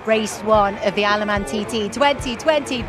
race one of the Isle of Man TT 2023.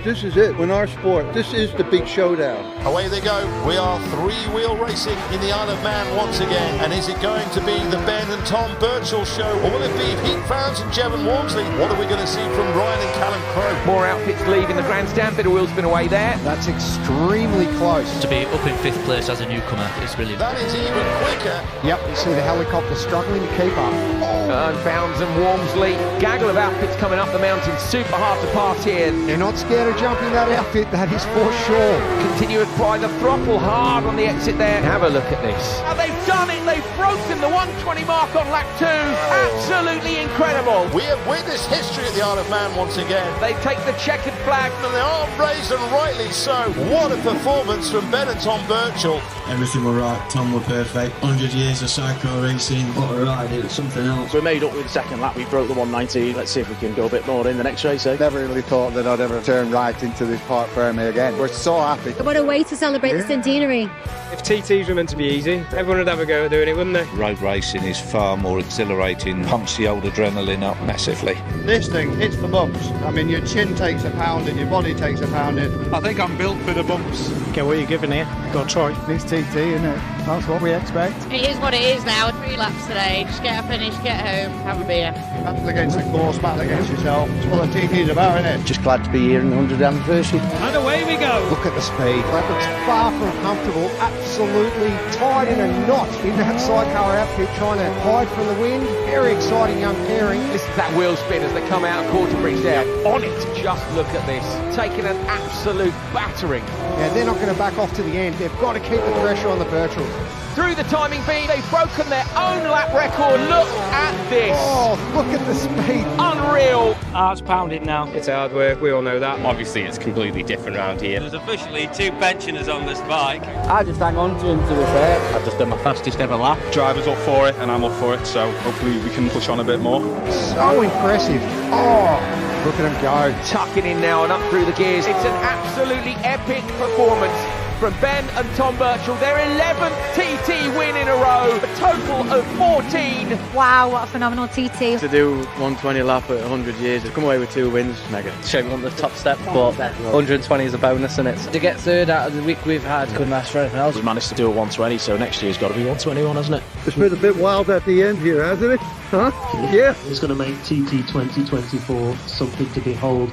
This is it. In our sport, this is the big showdown. Away they go. We are three-wheel racing in the Isle of Man once again. And is it going to be the Ben and Tom Birchall show? Or will it be Pete Fownes and Jevon Walmsley? What are we going to see from Ryan and Callum Crowe? More outfits leaving the grandstand. Bit of wheel spin away there. That's extremely close. To be up in 5th place as a newcomer is brilliant. That is even quicker. Yep, you see the helicopter struggling to keep up. And Fownes and Walmsley. Gaggle of outfits coming up the mountain. Super hard to pass here. They're not scared of jumping that outfit, that is for sure. Continue to apply the throttle hard on the exit there. Have a look at this. Now they've done it. They've broken the 120 mark on lap 2. Absolutely incredible. We have witnessed history at the Isle of Man once again. They take the checkered flag. And they are raised, and rightly so. What a performance from Ben and Tom Birchall. Everything were right, Tom were perfect. 100 years of sidecar racing. What a ride, it was something else. We made up with the second lap, we broke the 119. Let's see if we can go a bit more in the next race, eh? Never really thought that I'd ever turn right into this park firmly again. We're so happy. What a way to celebrate the centenary. If TTs were meant to be easy, everyone would have a go at doing it, wouldn't they? Road racing is far more exhilarating, pumps the old adrenaline up massively. This thing hits the bumps. I mean, your chin takes a pounding, your body takes a pounding. I think I'm built for the bumps. Okay, what are you giving here? Got to try. It's TT, isn't it? That's what we expect. It is what it is now. 3 laps today. Just get a finish, get home, have a beer. Battle against the course, battle against yourself. It's what the TT's about, isn't it? Just glad to be here in the 100th anniversary. And away we go. Look at the speed. That looks far from comfortable. Absolutely tied in a knot in that sidecar outfit, trying to hide from the wind. Very exciting young pairing. This is that wheel spin as they come out of quarter bridge there. On it. Just look at this. Taking an absolute battering. Yeah, they're not going to back off to the end. They've got to keep the pressure on the Birchalls. Through the timing beam, they've broken their own lap record. Look at this. Oh, look at the speed. Unreal. Heart's pounding now. It's hard work, we all know that. Obviously, it's completely different around here. There's officially 2 pensioners on this bike. I just hang on to him, to be fair. I've just done my fastest ever lap. Driver's up for it, and I'm up for it, so hopefully we can push on a bit more. So impressive. Oh, look at him go. Tucking in now and up through the gears. It's an absolutely epic performance from Ben and Tom Birchall. Their 11th TT win in a row, a total of 14. Wow, what a phenomenal TT. To do 120 lap at 100 years, to come away with 2 wins, mega. Shame on the top step, but 120 is a bonus, isn't it? To get third out of the week we've had, couldn't ask for anything else. We've managed to do a 120, so next year's got to be 121, hasn't it? It's been a bit wild at the end here, hasn't it? Huh? Yeah. It's going to make TT 2024 something to behold.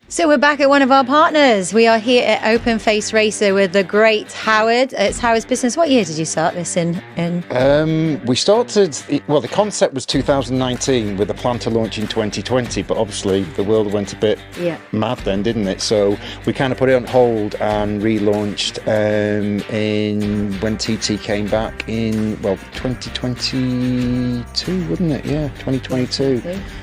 So we're back at one of our partners. We are here at Open Face Racer with the great Howard. It's Howard's business. What year did you start this in? We started, well, the concept was 2019 with a plan to launch in 2020, but obviously the world went a bit mad then, didn't it? So we kind of put it on hold and relaunched when TT came back in, 2022, wasn't it? Yeah, 2022.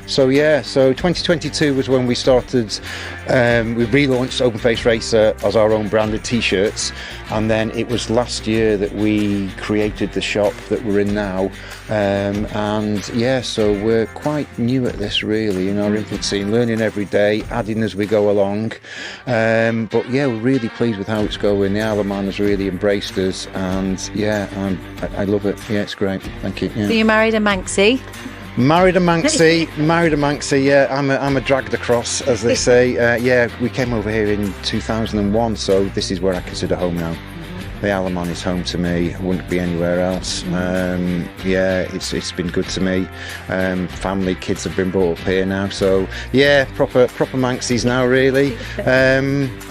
So 2022 was when we started. We relaunched Open Face Racer as our own branded t-shirts, and then it was last year that we created the shop that we're in now, so we're quite new at this really, in our infancy, learning every day, adding as we go along, but yeah, we're really pleased with how it's going. The Isle of Man has really embraced us, and I love it. Yeah, it's great. Thank you. Yeah. So you married a Manxie? Married a Manxie, yeah. I'm a dragged across, as they say. We came over here in 2001, so this is where I consider home now. The Isle of Man is home to me. I wouldn't be anywhere else. It's been good to me. Family, kids have been brought up here now, so yeah, proper Manxies now, really. It's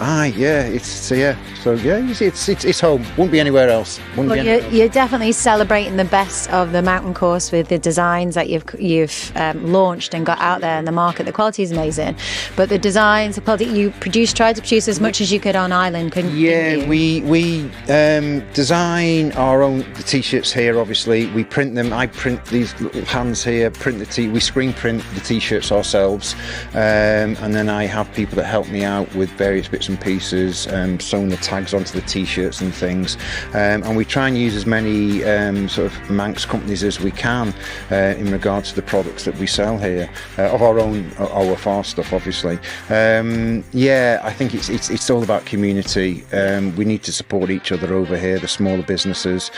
home. Wouldn't be anywhere else. You're definitely celebrating the best of the mountain course with the designs that you've launched and got out there in the market. The quality is amazing, but the designs, the quality you tried to produce as much as you could on island, couldn't you? Yeah, we design our own t-shirts here. Obviously, we print them. I print these little hands here. We screen print the t-shirts ourselves, and then I have people that help me out with various bits and pieces, sewing the tags onto the t-shirts and things. And we try and use as many sort of Manx companies as we can in regards to the products that we sell here, of our own OFR stuff, obviously. I think it's all about community. We need to support each other over here, the smaller businesses.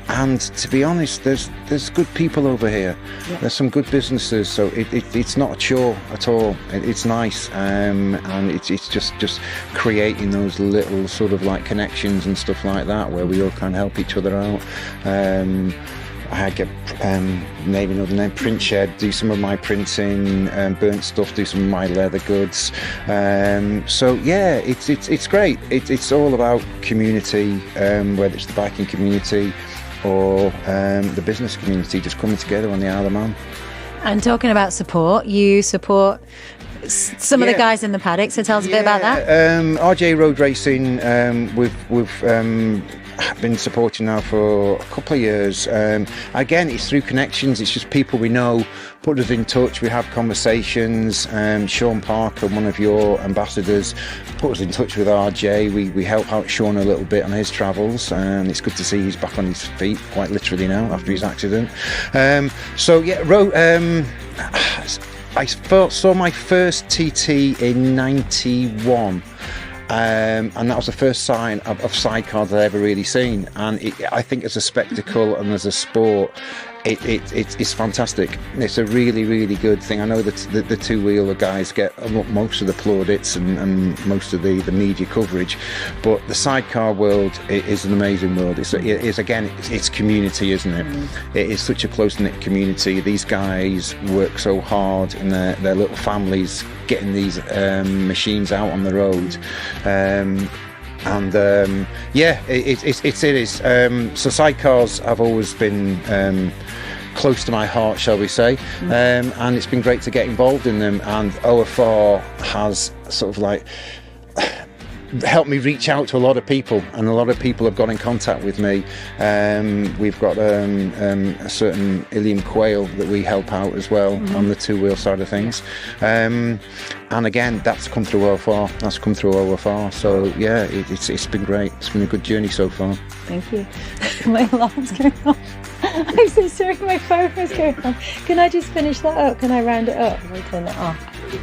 And to be honest, there's good people over here. Yeah. There's some good businesses, so it's not a chore at all. It's nice, and it's just creating those little sort of like connections and stuff like that, where we all kind of help each other out. I get maybe another name, Print Shed, do some of my printing, burnt stuff, do some of my leather goods. So yeah, it's great. It's all about community, whether it's the biking community or the business community, just coming together on the Isle of Man. And talking about support, you support some of the guys in the paddock, so tell us a bit about that. RJ Road Racing, we've been supporting now for a couple of years. Again, it's through connections. It's just people we know put us in touch. We have conversations. Sean Parker, one of your ambassadors, put us in touch with RJ. We help out Sean a little bit on his travels, and it's good to see he's back on his feet, quite literally now, after his accident. So yeah, I saw my first TT in 91. And that was the first sign of sidecar that I've ever really seen, and I think as a spectacle and as a sport, it's fantastic. It's a really, really good thing. I know that the two-wheeler guys get most of the plaudits and most of the media coverage, but the sidecar world is an amazing world. It's community, isn't it? It is such a close-knit community. These guys work so hard in their little families getting these machines out on the road. It is. So sidecars have always been close to my heart, shall we say, and it's been great to get involved in them, and OFR has sort of like helped me reach out to a lot of people, and a lot of people have got in contact with me. We've got a certain Ilium quail that we help out as well on the two-wheel side of things, and again, that's come through OFR. So yeah, it's been great. It's been a good journey so far. Thank you. My alarm's going off. I'm so sorry, my phone was going off. Can I just finish that up? Can I round it up? Can I turn it off?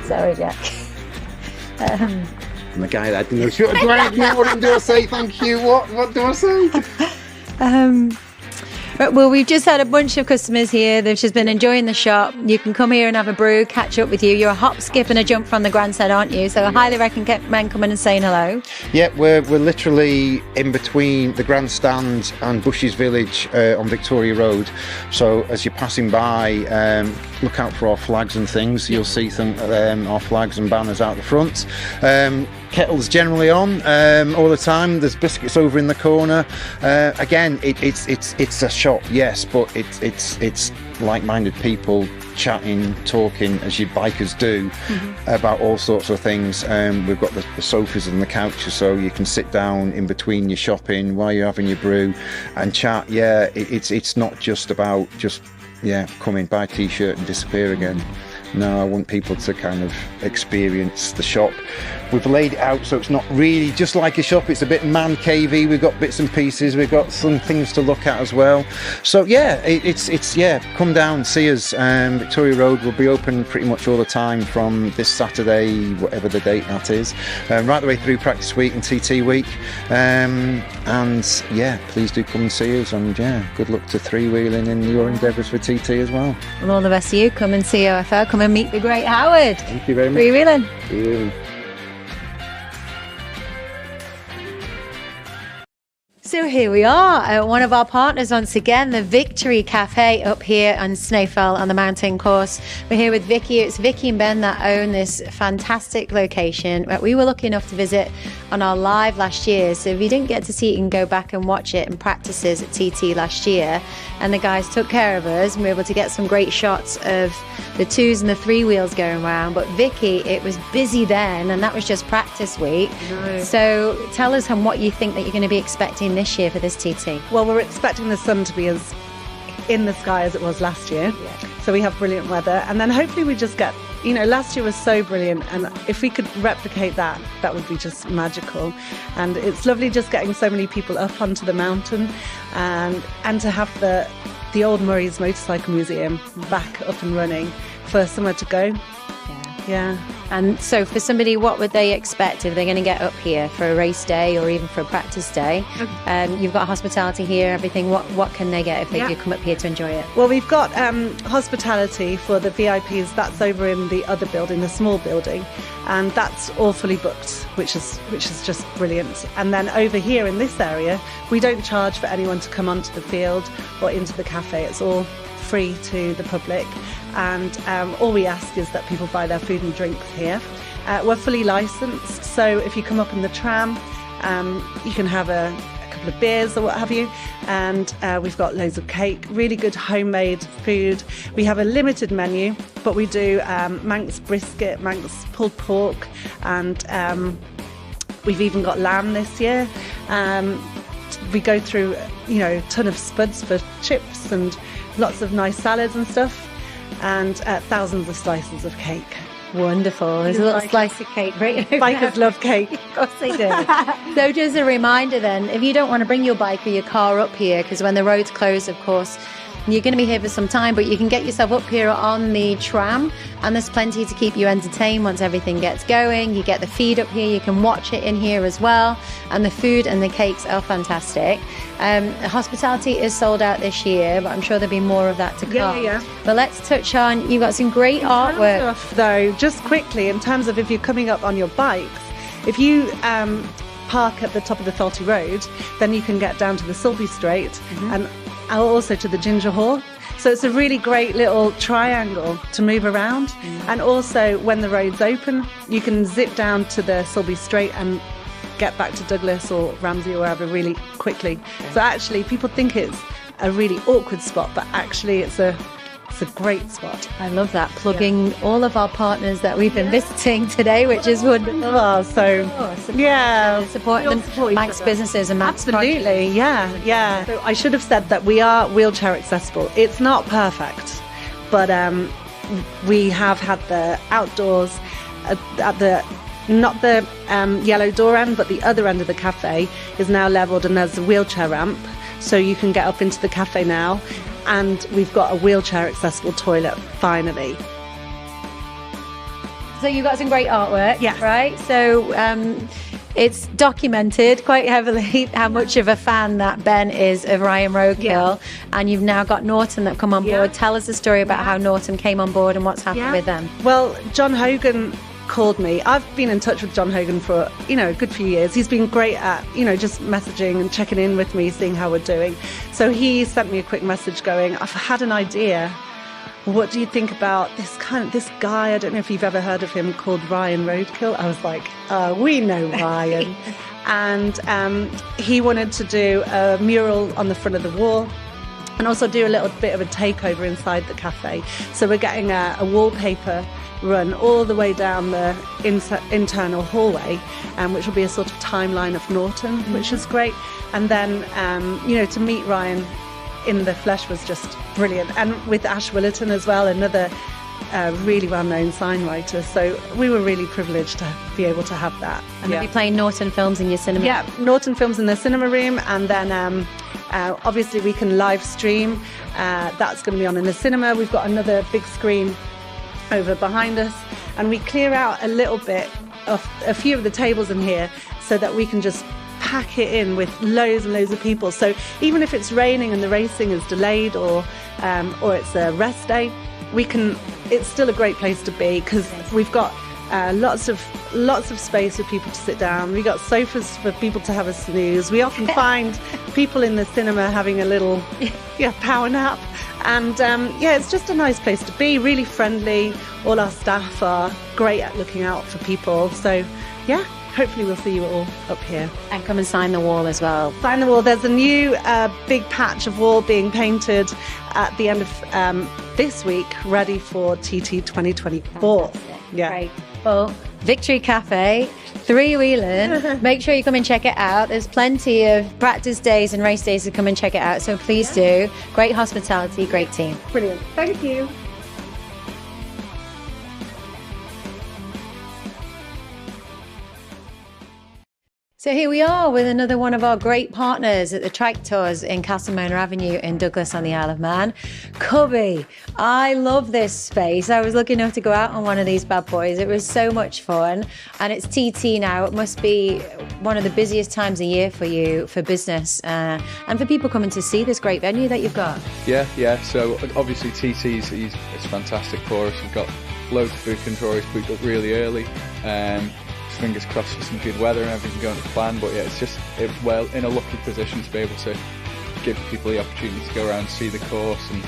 Sorry, Jack. I'm the guy that didn't know. What do I say? Thank you. What do I say? Well, we've just had a bunch of customers here. They've just been enjoying the shop. You can come here and have a brew, catch up with you. You're a hop, skip and a jump from the grandstand, aren't you? So I highly recommend coming and saying hello. Yeah, we're literally in between the grandstand and Bushes Village on Victoria Road. So as you're passing by, look out for our flags and things. You'll see our flags and banners out the front. Kettle's generally on all the time. There's biscuits over in the corner. Again, it's a shop, yes, but it's like-minded people chatting, talking as you bikers do about all sorts of things. We've got the sofas and the couches, so you can sit down in between your shopping while you're having your brew and chat. Yeah, it's not just about come in, buy a t-shirt and disappear again. No, I want people to kind of experience the shop. We've laid it out so it's not really just like a shop. It's a bit man cavey. We've got bits and pieces. We've got some things to look at as well. So yeah, it's come down, see us. Victoria Road will be open pretty much all the time from this Saturday, whatever the date that is, right the way through practice week and TT week. And yeah, please do come and see us. And yeah, good luck to 3WHEELING in your endeavours for TT as well. Well, all the best to you. Come and see OFR. Come and meet the great Howard. Thank you very much. 3WHEELING. 3WHEELING. So here we are at one of our partners once again, the Victory Cafe up here on Snaefell on the mountain course. We're here with Vicky. It's Vicky and Ben that own this fantastic location that we were lucky enough to visit on our live last year. So if you didn't get to see it, you can go back and watch it and practices at TT last year. And the guys took care of us and we were able to get some great shots of the twos and the three wheels going around. But Vicky, it was busy then and that was just practice week. So tell us what you think that you're going to be expecting this year for this TT. Well, we're expecting the sun to be as in the sky as it was last year. So we have brilliant weather, and then hopefully we just get, last year was so brilliant, and if we could replicate that, that would be just magical. And it's lovely just getting so many people up onto the mountain, and to have the old Murray's Motorcycle Museum back up and running for somewhere to go. Yeah. And so for somebody, what would they expect if they're going to get up here for a race day or even for a practice day? You've got hospitality here, everything. What can they get if they do come up here to enjoy it? Well, we've got hospitality for the VIPs. That's over in the other building, the small building, and that's all fully booked, which is just brilliant. And then over here in this area, we don't charge for anyone to come onto the field or into the cafe. It's all free to the public, and all we ask is that people buy their food and drinks here. We're fully licensed, so if you come up in the tram, you can have a couple of beers or what have you, and we've got loads of cake, really good homemade food. We have a limited menu, but we do Manx brisket, Manx pulled pork, and we've even got lamb this year. We go through, a ton of spuds for chips and lots of nice salads and stuff, and thousands of slices of cake. Wonderful. There's a little slice of cake right over Bikers love cake. Of course they do. So just a reminder then, if you don't want to bring your bike or your car up here, because when the roads close, of course, you're going to be here for some time, but you can get yourself up here on the tram, and there's plenty to keep you entertained once everything gets going. You get the feed up here, you can watch it in here as well, and the food and the cakes are fantastic. Hospitality is sold out this year, but I'm sure there'll be more of that to come. Yeah. But let's touch on, you've got some great artwork. Though, just quickly, in terms of if you're coming up on your bikes, if you park at the top of the Tholty Road, then you can get down to the Sulby Straight and also to the Ginger Hall. So it's a really great little triangle to move around. And also when the road's open, you can zip down to the Sulby Straight and get back to Douglas or Ramsey or wherever really quickly. So actually people think it's a really awkward spot, but actually it's a great spot. I love that, plugging all of our partners that we've been visiting today, which is wonderful. Oh, so support them, Manx businesses and Manx absolutely projects. Yeah. So I should have said that we are wheelchair accessible. It's not perfect, but we have had the outdoors at the not the yellow door end, but the other end of the cafe is now levelled, and there's a wheelchair ramp, so you can get up into the cafe now. And we've got a wheelchair accessible toilet finally. So you've got some great artwork, yes. Right? So it's documented quite heavily how much of a fan that Ben is of Ryan Roadkill, and you've now got Norton that come on board. Tell us the story about how Norton came on board and what's happened with them. Well, John Hogan called me. I've been in touch with John Hogan for a good few years. He's been great at just messaging and checking in with me, seeing how we're doing. So he sent me a quick message going, I've had an idea. What do you think about this guy? I don't know if you've ever heard of him, called Ryan Roadkill. I was like, we know Ryan. And he wanted to do a mural on the front of the wall and also do a little bit of a takeover inside the cafe. So we're getting a wallpaper run all the way down the internal hallway, which will be a sort of timeline of Norton, which is great. And then, to meet Ryan in the flesh was just brilliant. And with Ash Willerton as well, another really well-known sign writer. So we were really privileged to be able to have that. And you'll be playing Norton films in your cinema? Yeah, Norton films in the cinema room. And then obviously we can live stream. That's going to be on in the cinema. We've got another big screen over behind us, and we clear out a little bit of a few of the tables in here so that we can just pack it in with loads and loads of people. So even if it's raining and the racing is delayed or it's a rest day, it's still a great place to be, because we've got lots of space for people to sit down. We've got sofas for people to have a snooze. We often find people in the cinema having a little power nap. And it's just a nice place to be, really friendly. All our staff are great at looking out for people. So, hopefully we'll see you all up here. And come and sign the wall as well. Sign the wall. There's a new big patch of wall being painted at the end of this week, ready for TT 2024. Fantastic. Yeah. Great. Well, Victory Cafe, 3WHEELING. Make sure you come and check it out. There's plenty of practice days and race days to come and check it out, so please do. Great hospitality, great team. Brilliant. Thank you. So here we are with another one of our great partners at the Trike Tours in Castlemona Avenue in Douglas on the Isle of Man. Cubby, I love this space. I was lucky enough to go out on one of these bad boys. It was so much fun, and it's TT now. It must be one of the busiest times of year for you, for business, and for people coming to see this great venue that you've got. Yeah. So obviously TT's it's fantastic for us. We've got loads of bookings. We're always booked up really early. Fingers crossed for some good weather and everything going to plan. But yeah, it's just in a lucky position to be able to give people the opportunity to go around and see the course and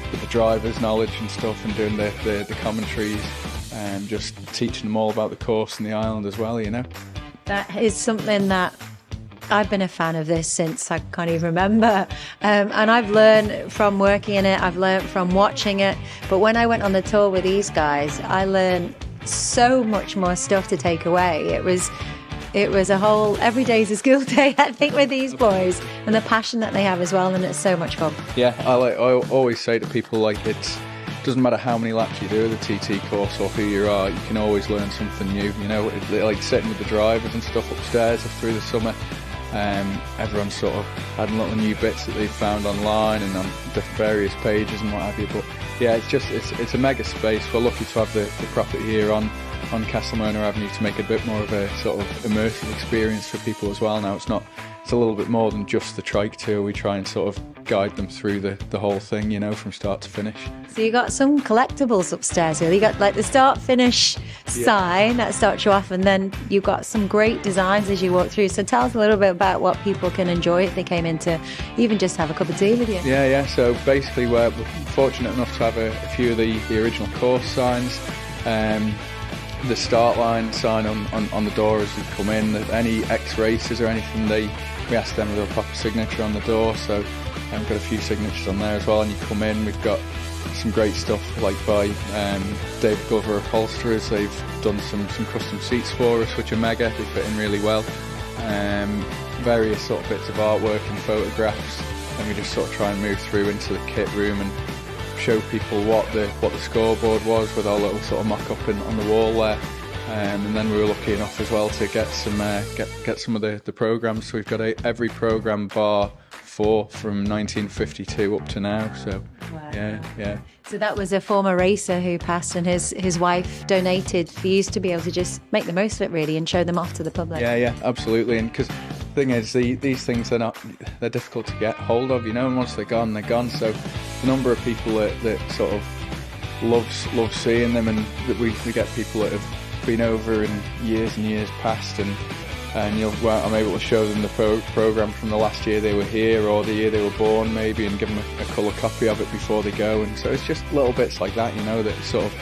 with the drivers' knowledge and stuff, and doing the commentaries and just teaching them all about the course and the island as well, you know. That is something that I've been a fan of this since I can't even remember, and I've learned from working in it, I've learned from watching it, but when I went on the tour with these guys, I learned so much more stuff to take away. It was a whole, every day's a school day, I think, with these boys, and the passion that they have as well, and it's so much fun. Yeah, I always say to people, like, it doesn't matter how many laps you do of the TT course or who you are, you can always learn something new, you know. Like sitting with the drivers and stuff upstairs through the summer, everyone's sort of adding little new bits that they've found online and on different various pages and what have you. But yeah, it's a mega space. We're lucky to have the property here on Castlemona Avenue to make it a bit more of a sort of immersive experience for people as well. Now it's a little bit more than just the Trike Tour. We try and sort of guide them through the whole thing, you know, from start to finish. So you got some collectibles upstairs here. You got like the start-finish sign that starts you off, and then you've got some great designs as you walk through. So tell us a little bit about what people can enjoy if they came in to even just have a cup of tea with you. Yeah. So basically we're fortunate enough to have a few of the original course signs. The start line sign on the door as you come in. Any ex-racers or anything, we ask them with a proper signature on the door, so we've got a few signatures on there as well. And you come in, we've got some great stuff like by David Glover Upholsterers. They've done some custom seats for us, which are mega. They fit in really well. Various sort of bits of artwork and photographs, and we just sort of try and move through into the kit room and show people what the scoreboard was with our little sort of mock-up on the wall there. And then we were lucky enough as well to get some of the programmes. So we've got every programme bar 4 from 1952 up to now. So wow. Yeah. So that was a former racer who passed, and his wife donated for you to be able to just make the most of it really and show them off to the public. Yeah, absolutely. And because the thing is, these things they're difficult to get hold of, you know. And once they're gone, they're gone. So the number of people that sort of love seeing them, and that we get people that have been over in years and years past, and I'm able to show them the programme from the last year they were here or the year they were born maybe, and give them a colour copy of it before they go. And so it's just little bits like that, you know, that sort of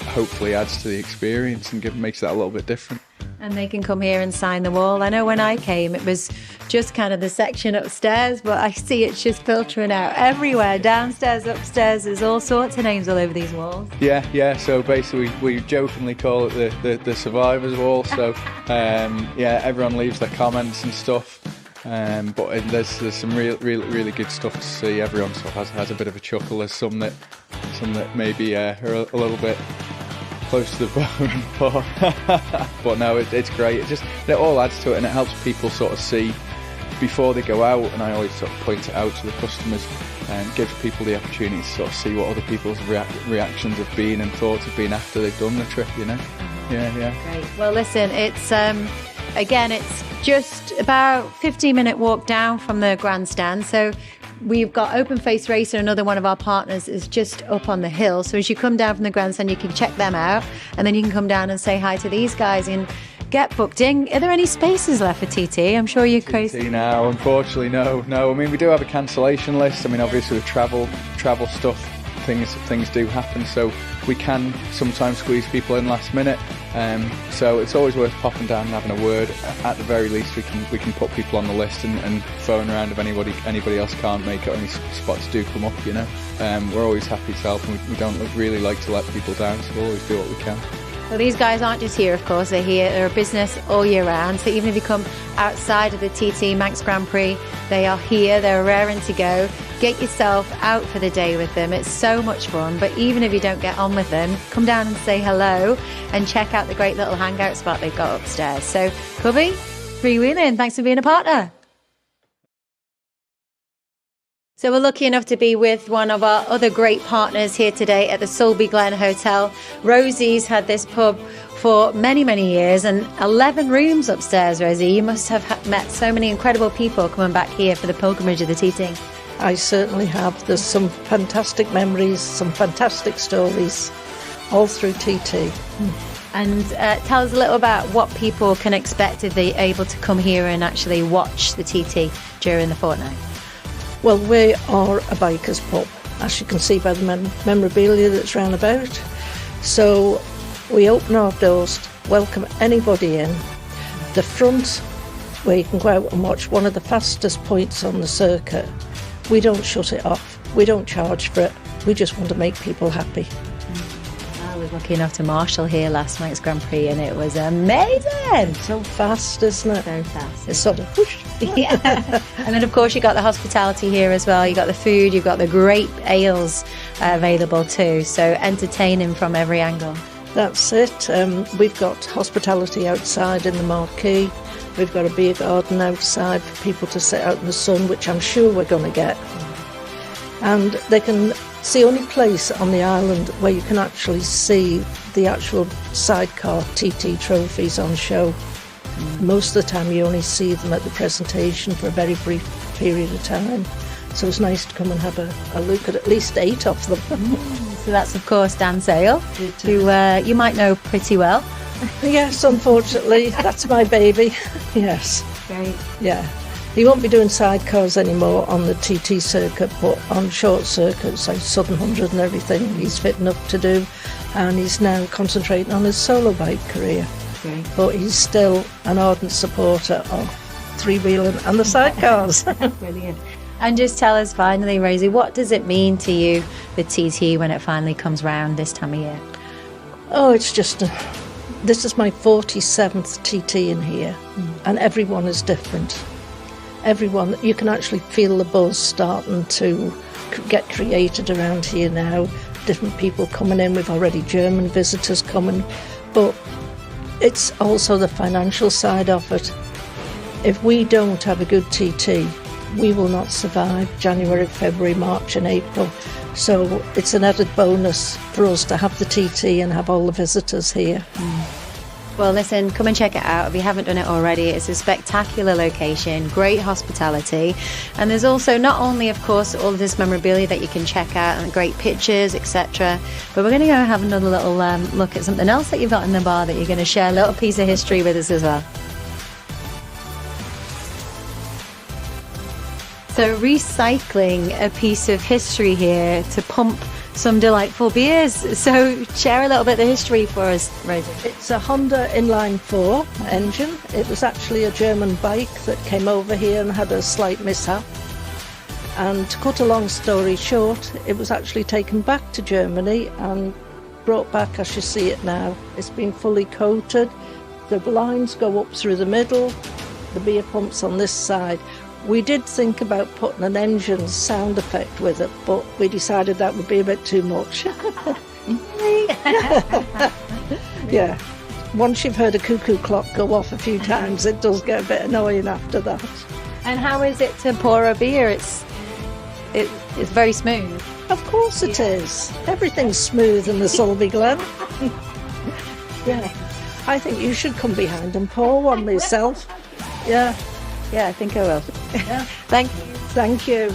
hopefully adds to the experience and makes that a little bit different. And they can come here and sign the wall. I know when I came it was just kind of the section upstairs, but I see it's just filtering out everywhere, downstairs, upstairs. There's all sorts of names all over these walls. Yeah, so basically we jokingly call it the survivors wall. So everyone leaves their comments and stuff, but there's some really good stuff to see. Everyone sort of has a bit of a chuckle. There's some that maybe are a little bit close to the bone, but no, it's great. It all adds to it, and it helps people sort of see before they go out. And I always sort of point it out to the customers and give people the opportunity to sort of see what other people's reactions have been and thoughts have been after they've done the trip, you know. Yeah. Great. Well, listen, it's again, it's just about 15-minute walk down from the grandstand. So we've got Open Face Racer, another one of our partners, is just up on the hill. So as you come down from the grandstand, you can check them out, and then you can come down and say hi to these guys and get booked in. Are there any spaces left for TT? I'm sure you're crazy. TT now, unfortunately, no. I mean, we do have a cancellation list. I mean, obviously with travel stuff, things do happen, so we can sometimes squeeze people in last minute. So it's always worth popping down and having a word. At the very least, we can put people on the list and phone around if anybody else can't make it. Any spots do come up, you know. We're always happy to help, and we don't really like to let people down, so we'll always do what we can. Well, these guys aren't just here, of course. They're here. They're a business all year round. So even if you come outside of the TT Manx Grand Prix, they are here. They're raring to go. Get yourself out for the day with them. It's so much fun. But even if you don't get on with them, come down and say hello and check out the great little hangout spot they've got upstairs. So, Cubby, 3WHEELING. Thanks for being a partner. So we're lucky enough to be with one of our other great partners here today at the Glen Hotel. Rosie's had this pub for many, many years and 11 rooms upstairs, Rosie. You must have met so many incredible people coming back here for the pilgrimage of the TT. I certainly have. There's some fantastic memories, some fantastic stories, all through TT. And tell us a little about what people can expect if they're able to come here and actually watch the TT during the fortnight. Well, we are a biker's pub, as you can see by the memorabilia that's round about. So we open our doors to welcome anybody in. The front, where you can go out and watch one of the fastest points on the circuit, we don't shut it off. We don't charge for it. We just want to make people happy. I was lucky enough to marshal here last night's Grand Prix and it was amazing. So fast, isn't it? So fast. It's sort of whoosh. Yeah. And then of course you got the hospitality here as well. You got the food, you've got the great ales available too. So entertaining from every angle. That's it. We've got hospitality outside in the marquee. We've got a beer garden outside for people to sit out in the sun, which I'm sure we're going to get. And it's the only place on the island where you can actually see the actual sidecar TT trophies on show. Most of the time you only see them at the presentation for a very brief period of time. So it's nice to come and have a look at least 8 of them. So that's of course Dan Sale, who you might know pretty well. Yes, unfortunately, that's my baby. Yes. Great. Yeah. He won't be doing sidecars anymore on the TT circuit, but on short circuits like Southern 100 and everything, he's fit enough to do. And he's now concentrating on his solo bike career. Great. But he's still an ardent supporter of 3WHEELING and the sidecars. Brilliant. And just tell us finally, Rosie, what does it mean to you, the TT, when it finally comes round this time of year? Oh, it's just this is my 47th TT in here, and everyone is different. Everyone, you can actually feel the buzz starting to get created around here now. Different people coming in. We've already German visitors coming, but it's also the financial side of it. If we don't have a good TT, we will not survive January, February, March and April. So it's an added bonus for us to have the TT and have all the visitors here. Well, listen, come and check it out if you haven't done it already. It's a spectacular location, great hospitality. And there's also not only, of course, all of this memorabilia that you can check out and great pictures, etc. But we're going to go have another little look at something else that you've got in the bar that you're going to share a little piece of history with us as well. So recycling a piece of history here to pump some delightful beers. So share a little bit of the history for us, Rosie. It's a Honda Inline 4 engine. It was actually a German bike that came over here and had a slight mishap. And to cut a long story short, it was actually taken back to Germany and brought back as you see it now. It's been fully coated. The lines go up through the middle, the beer pumps on this side. We did think about putting an engine sound effect with it, but we decided that would be a bit too much. Yeah. Once you've heard a cuckoo clock go off a few times, it does get a bit annoying after that. And how is it to pour a beer? It's very smooth. Of course it is. Everything's smooth in the Glen. Yeah. I think you should come behind and pour one myself. Yeah. Yeah, I think I will. Yeah. Thank you. Thank you.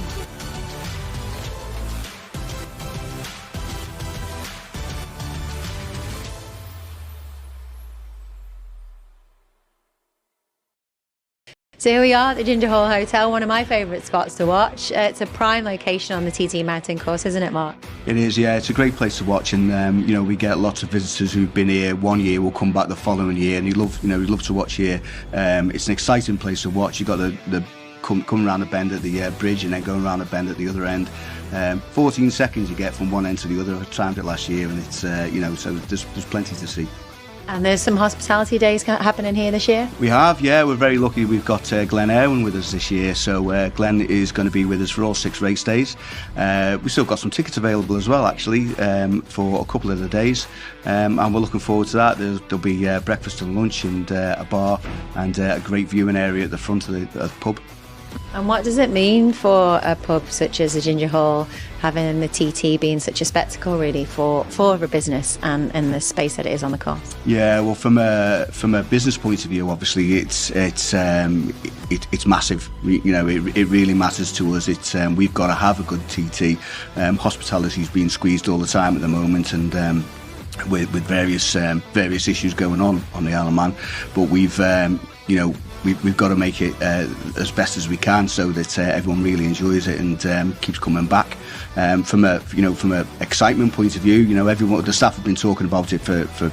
So here we are at the Ginger Hall Hotel, one of my favourite spots to watch. It's a prime location on the TT mountain course, isn't it, Mark? It is, yeah. It's a great place to watch, and we get lots of visitors who've been here one year will come back the following year, and we love to watch here. It's an exciting place to watch. You've got the come around the bend at the bridge and then going around the bend at the other end. 14 seconds you get from one end to the other. I timed it last year, and it's so there's plenty to see. And there's some hospitality days happening here this year? We have, yeah. We're very lucky. We've got Glen with us this year. So Glen is going to be with us for all 6 race days. We've still got some tickets available as well, actually, for a couple of the days. And we're looking forward to that. There'll be breakfast and lunch and a bar and a great viewing area at the front of the pub. And what does it mean for a pub such as the Ginger Hall, having the TT being such a spectacle really for a business and the space that it is on the course? Yeah, well, from a business point of view, obviously it's massive. You know, it really matters to us. We've got to have a good TT. Hospitality's being squeezed all the time at the moment, and with various issues going on the Isle of Man, but we've got to make it as best as we can so that everyone really enjoys it and keeps coming back. From a excitement point of view, the staff have been talking about it for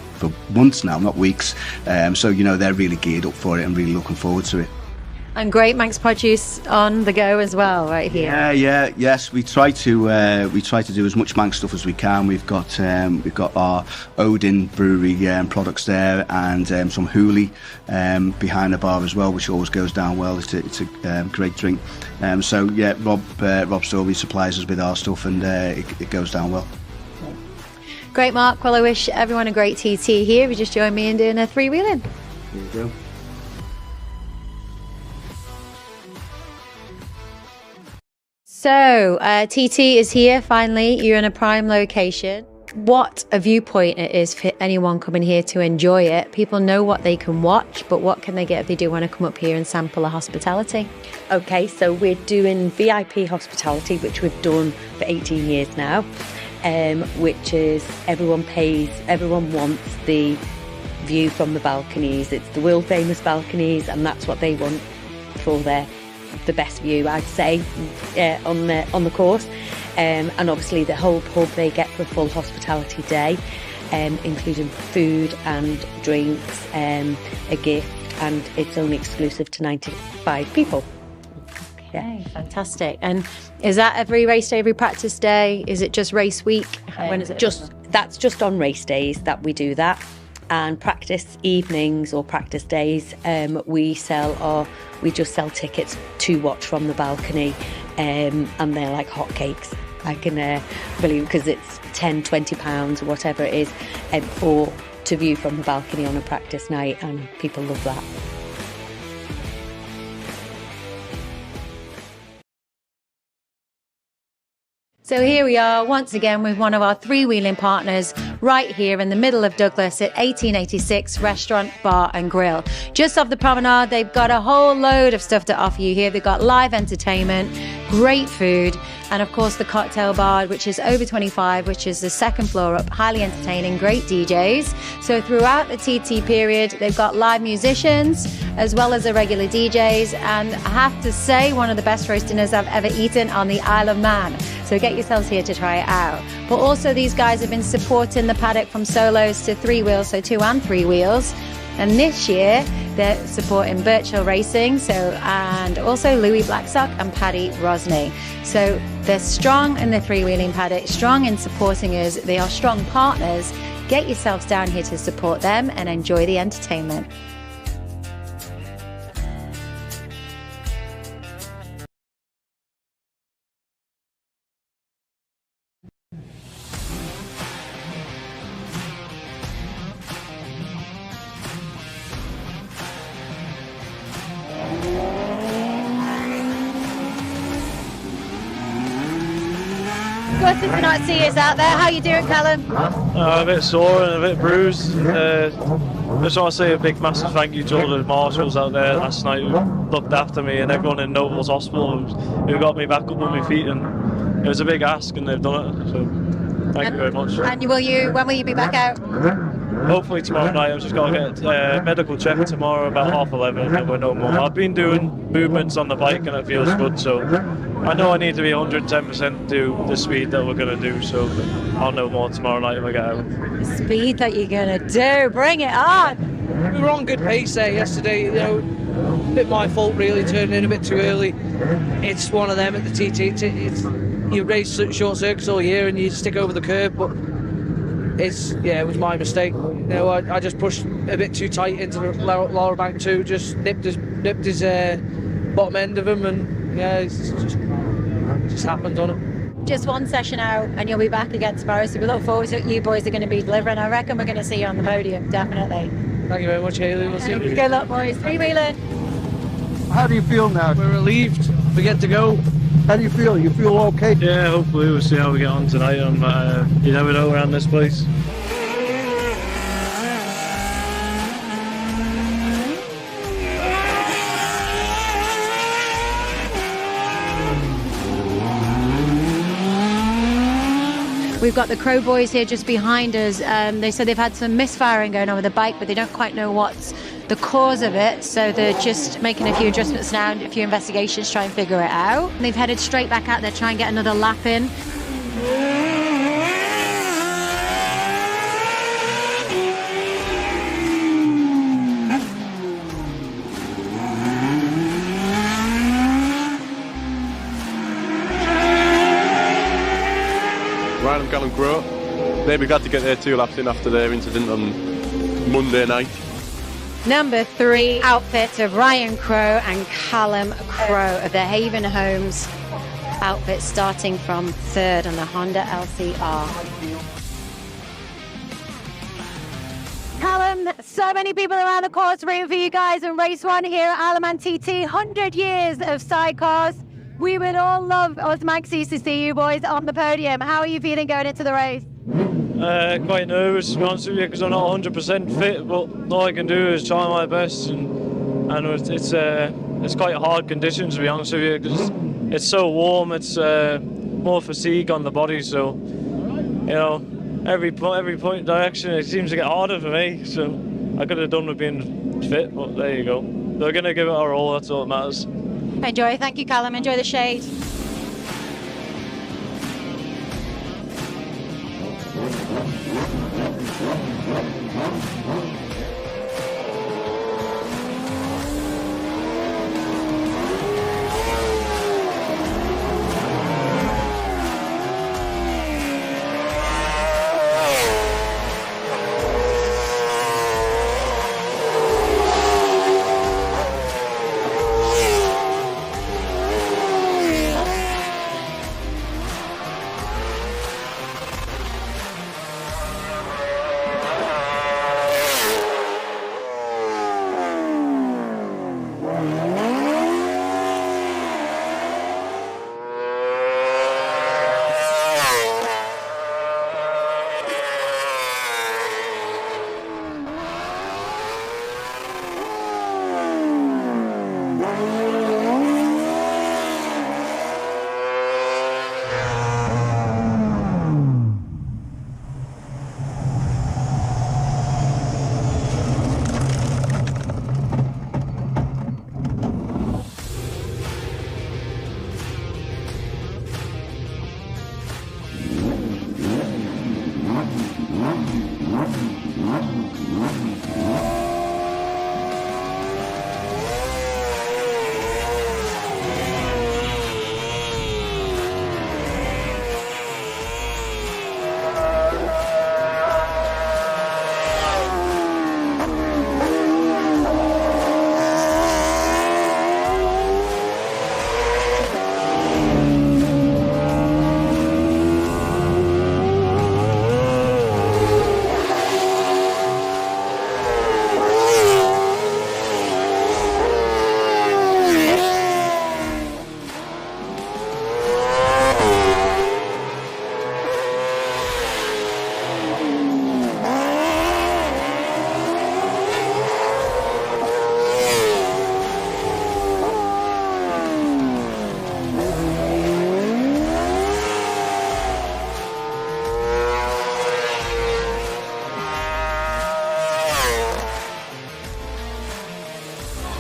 months now, not weeks. So they're really geared up for it and really looking forward to it. And great Manx produce on the go as well, right here. Yes. We try to do as much Manx stuff as we can. We've got our Odin brewery products there, and some Hooli behind the bar as well, which always goes down well. It's a great drink. Rob Storby supplies us with our stuff, and it goes down well. Great, Mark. Well, I wish everyone a great TT here. You just joined me in doing a 3-wheeling. There you go. So, TT is here finally. You're in a prime location. What a viewpoint it is for anyone coming here to enjoy it. People know what they can watch, but what can they get if they do want to come up here and sample a hospitality? Okay, so we're doing VIP hospitality, which we've done for 18 years now, which is everyone wants the view from the balconies. It's the world famous balconies, and that's what they want for the best view, I'd say, on the course. And obviously the whole pub, they get for a full hospitality day, including food and drinks, a gift, and it's only exclusive to 95 people. Okay, fantastic. And is that every race day, every practice day? Is it just race week? When is it? That's just on race days that we do that. And practice evenings or practice days, we just sell tickets to watch from the balcony, and they're like hotcakes. I can believe, because it's £10-20 or whatever it is, to view from the balcony on a practice night, and people love that. So here we are once again with one of our 3-wheeling partners right here in the middle of Douglas at 1886 Restaurant, Bar and Grill. Just off the promenade, they've got a whole load of stuff to offer you here. They've got live entertainment, great food, and of course the cocktail bar, which is over 25, which is the second floor up, highly entertaining, great DJs. So throughout the TT period, they've got live musicians as well as the regular DJs, and I have to say, one of the best roast dinners I've ever eaten on the Isle of Man. So get yourselves here to try it out. But also these guys have been supporting the paddock from solos to 3 wheels, so 2 and 3 wheels. And this year they're supporting Birchill Racing, and also Louis Blackstock and Paddy Rosney. So they're strong in the 3-wheeling paddock, strong in supporting us. They are strong partners. Get yourselves down here to support them and enjoy the entertainment. Gutted to not see us out there. How you doing, Callum? A bit sore and a bit bruised. Just want to say a big massive thank you to all the marshals out there last night who looked after me, and everyone in Nobles Hospital who got me back up on my feet, and it was a big ask and they've done it, so thank you very much. And when will you be back out? Hopefully tomorrow night. I've just got to get a medical check tomorrow about 11:30 and we're no more. I've been doing movements on the bike and it feels good, so I know I need to be 110% do the speed that we're going to do, so I'll know more tomorrow night if I get out. The speed that you're going to do, bring it on! We were on good pace there yesterday, a bit my fault really, turning in a bit too early. It's one of them at the TT, you race short circuits all year and you stick over the curb, but it was my mistake. I just pushed a bit too tight into the lower bank too, just nipped his bottom end of him, and yeah, it's just happened on it. Just one session out and you'll be back against Barrow, so we look forward to what you boys are going to be delivering. I reckon we're going to see you on the podium, definitely. Thank you very much, Hayley. We'll see you. Good luck, boys. Three-wheeling. How do you feel now? We're relieved. We get to go. How do you feel? You feel okay? Yeah, hopefully we'll see how we get on tonight. You never know around this place. We've got the Crow boys here just behind us. They said they've had some misfiring going on with the bike, but they don't quite know what's the cause of it. So they're just making a few adjustments now and a few investigations to try and figure it out. And they've headed straight back out there, try and get another lap in. Ryan and Callum Crow. Maybe glad to get their 2 laps in after their incident on Monday night. Number 3 outfit of Ryan Crow and Callum Crow of the Haven Homes outfit, starting from 3rd on the Honda LCR. Callum, so many people around the course rooting for you guys in race 1 here at Isle of Man TT. 100 years of sidecars. We would all love us Maxis to see you boys on the podium. How are you feeling going into the race? Quite nervous, to be honest with you, because I'm not 100% fit, but all I can do is try my best, and it's quite hard conditions, to be honest with you, because it's so warm. It's more fatigue on the body, so every point in direction it seems to get harder for me. So I could have done with being fit, but there you go. They're going to give it our all. That's all that matters. Enjoy. Thank you, Callum. Enjoy the shade.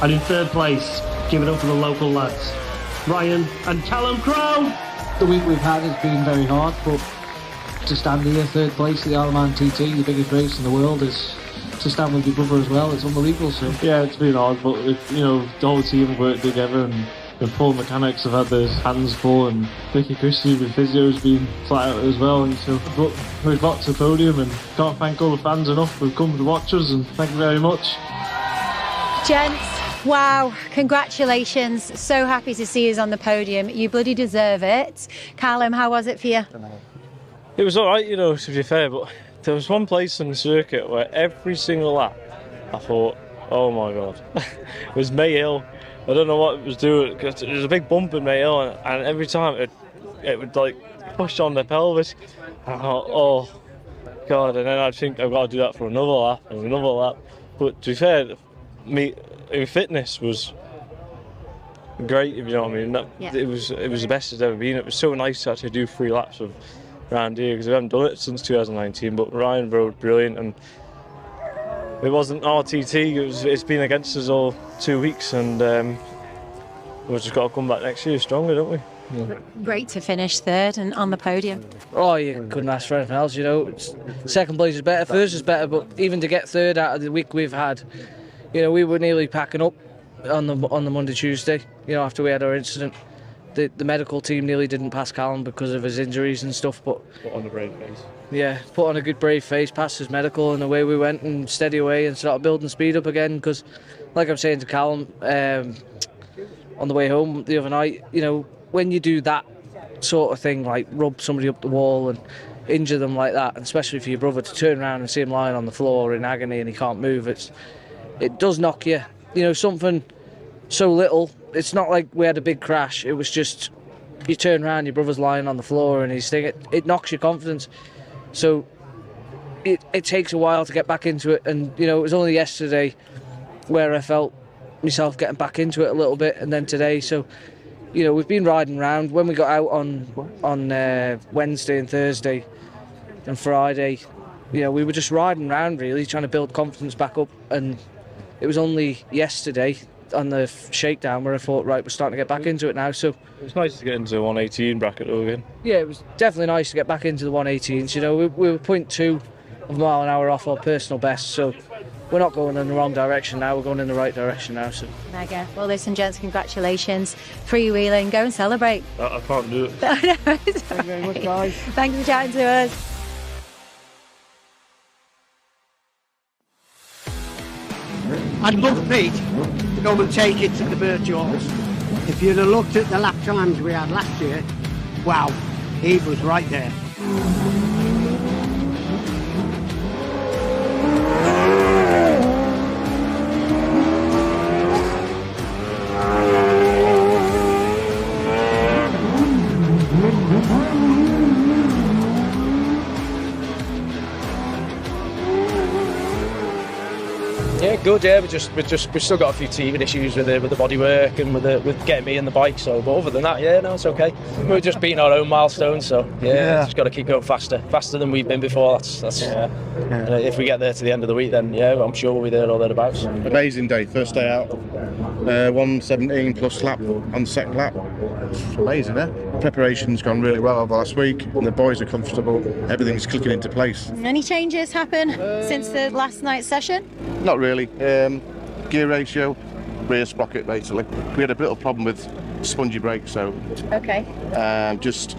And in 3rd place, give it up for the local lads, Ryan and Callum Crow. The week we've had has been very hard, but to stand here 3rd place at the Isle of Man TT, the biggest race in the world, is to stand with your brother as well. It's unbelievable. So yeah, it's been hard, but the whole team worked together, and The four mechanics have had their hands full, and Vicky Christie with physio's been flat out as well. And so we've got to Podium, and can't thank all the fans enough who've come to watch us, and thank you very much. Gents, wow, congratulations. So happy to see us on the podium. You bloody deserve it. Callum, how was it for you? It was alright, you know, to be fair, but there was one place on the circuit where every single lap I thought, oh my god. It was May Hill. I don't know what it was doing, because there was a big bump in May Hill, and every time it would like push on the pelvis. I thought, oh god, and then I'd think I've got to do that for another lap and another lap. But to be fair, fitness was great, if you know what I mean. It was the best it's ever been. It was so nice to actually do 3 laps of around here, because we haven't done it since 2019. But Ryan rode brilliant, and it wasn't RTT. It's been against us all 2 weeks, and we've just got to come back next year stronger, don't we? Yeah. Great to finish third and on the podium. Oh, you couldn't ask for anything else, you know. Second place is better, first is better, but even to get third out of the week we've had, you know, we were nearly packing up on the Monday, Tuesday, you know, after we had our incident. The medical team nearly didn't pass Callum because of his injuries and stuff, but put on a brave face. Yeah, put on a good brave face, passed his medical, and away we went, and steady away and started building speed up again. Because, like I'm saying to Callum on the way home the other night, you know, when you do that sort of thing, like rub somebody up the wall and injure them like that, and especially for your brother to turn around and see him lying on the floor in agony and he can't move, it does knock you. You know, something so little. It's not like we had a big crash. It was just you turn around, your brother's lying on the floor, and he's thinking it knocks your confidence. So it takes a while to get back into it, and you know, it was only yesterday where I felt myself getting back into it a little bit, and then today. So, you know, we've been riding around. When we got out on Wednesday and Thursday and Friday, you know, we were just riding around really, trying to build confidence back up. And it was only yesterday on the shakedown where I thought, right, we're starting to get back into it now. So it was nice to get into the 118 bracket though again. Yeah, it was definitely nice to get back into the 118s. You know, we were 0.2 of a mile an hour off our personal best, so we're not going in the wrong direction now, we're going in the right direction now. So mega. Well, listen, gents, congratulations. 3WHEELING, go and celebrate. I can't do it. Thank you very much, guys. Thanks for chatting to us. I'd love Pete to go and take it to the virtuals. If you'd have looked at the lap times we had last year, wow, he was right there. Yeah, good. Yeah, we've still got a few teething issues with the bodywork and with getting me in the bike. So, but other than that, yeah, no, it's okay. We're just beating our own milestones. So yeah. Just got to keep going faster than we've been before. That's if we get there to the end of the week, then yeah, I'm sure we'll be there or thereabouts. Amazing day. First day out. 117 plus lap on the second lap. Amazing, eh? Preparation's gone really well over last week, and the boys are comfortable. Everything's clicking into place. Any changes happen since the last night's session? Not really. Gear ratio, rear sprocket basically. We had a bit of problem with spongy brakes, so okay. Just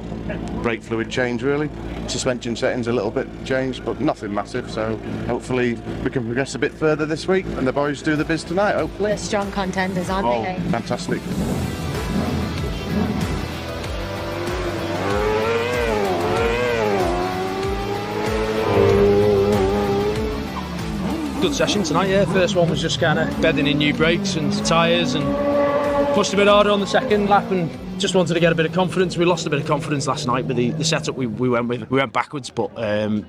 brake fluid change really. Suspension settings a little bit changed, but nothing massive. So hopefully we can progress a bit further this week, and the boys do the biz tonight. Hopefully. They're strong contenders, aren't they? Fantastic. Good session tonight, yeah. First one was just kind of bedding in new brakes and tyres, and pushed a bit harder on the second lap and just wanted to get a bit of confidence. We lost a bit of confidence last night with the setup we went with. We went backwards, but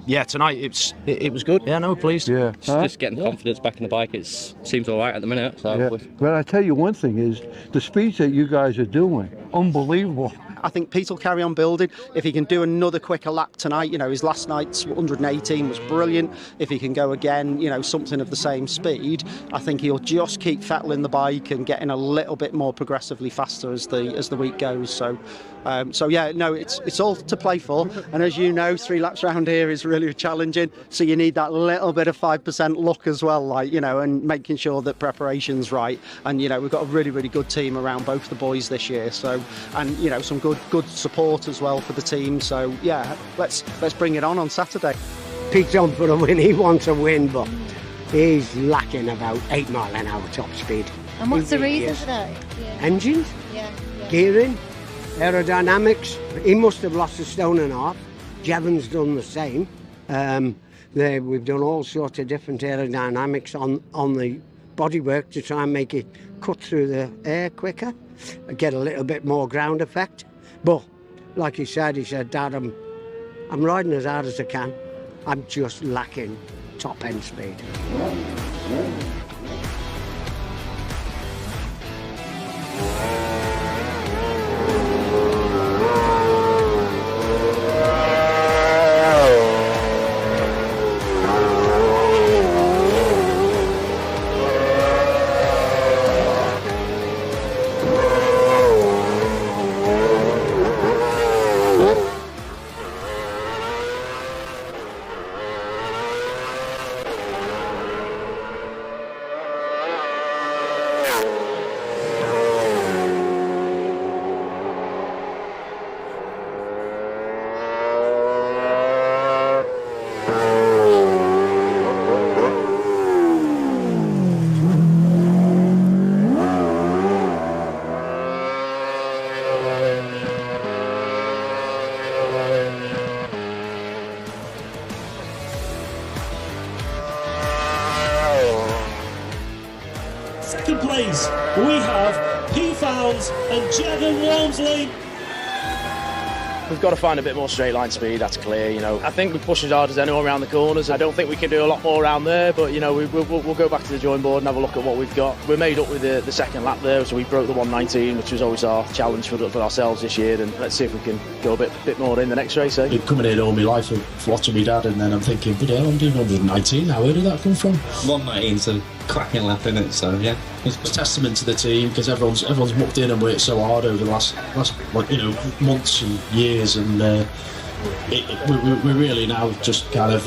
yeah, tonight it was good. Yeah, no, pleased. Yeah, just getting confidence back in the bike. It seems all right at the minute. So yeah. But I tell you one thing is the speeds that you guys are doing, unbelievable. I think Pete will carry on building. If he can do another quicker lap tonight, you know, his last night's 118 was brilliant. If he can go again, you know, something of the same speed, I think he'll just keep fettling the bike and getting a little bit more progressively faster as the week goes. So yeah, no, it's all to play for. And as you know, 3 laps round here is really challenging. So you need that little bit of 5% luck as well, like, you know, and making sure that preparation's right. And, you know, we've got a really, really good team around both the boys this year. So, and, you know, some good support as well for the team. So yeah, let's bring it on Saturday. Pete's on for a win. He wants a win, but he's lacking about 8 mile an hour top speed. And what's the reason for that? Engines, gearing, aerodynamics. He must have lost 1.5 stone. Jevon's done the same. We've done all sorts of different aerodynamics on the bodywork to try and make it cut through the air quicker, get a little bit more ground effect. But like he said, Dad, I'm riding as hard as I can. I'm just lacking top end speed. Second place, we have P. Fowles and Jevon Walmsley. We've got to find a bit more straight line speed, that's clear, you know. I think we push as hard as anyone around the corners. I don't think we can do a lot more around there, but, you know, we'll go back to the drawing board and have a look at what we've got. We're made up with the second lap there, so we broke the 119, which was always our challenge for ourselves this year, and let's see if we can go a bit more in the next race, eh? Been coming here all my life for watching my dad, and then I'm thinking, but yeah, I'm doing 119 now, where did that come from? 119's a cracking lap, isn't it? So yeah, it's a testament to the team, because everyone's mucked in and worked so hard over the last you know, months and years, and we're really now just kind of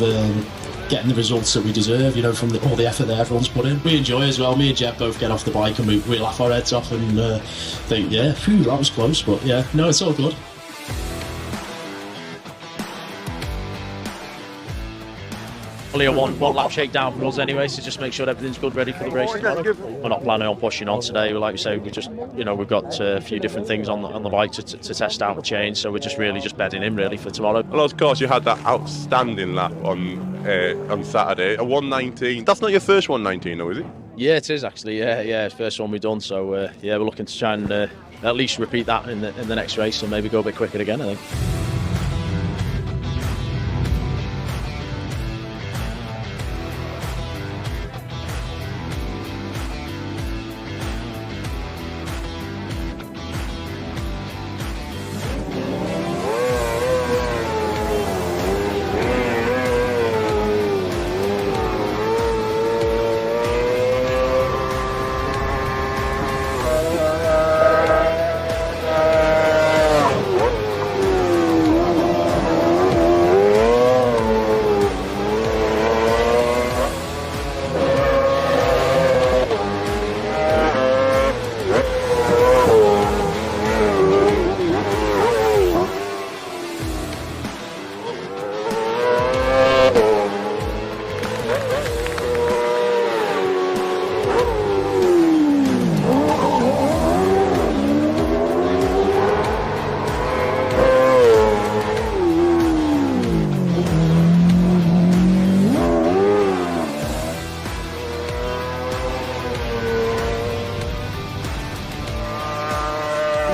getting the results that we deserve, you know, from all the effort that everyone's put in. We enjoy as well. Me and Jeb both get off the bike and we laugh our heads off and think, yeah, phew, that was close, but yeah, no, it's all good. Only a one lap shakedown for us anyway, so just make sure everything's good, ready for the race tomorrow. We're not planning on pushing on today. Like we say, we just, you know, we've got a few different things on the bike to test out and change, so we're just really just bedding in really for tomorrow. Well, of course, you had that outstanding lap on Saturday, a 119. That's not your first 119 though, is it? Yeah, it is actually. Yeah, first one we've done. So yeah, we're looking to try and at least repeat that in the next race, and maybe go a bit quicker again, I think.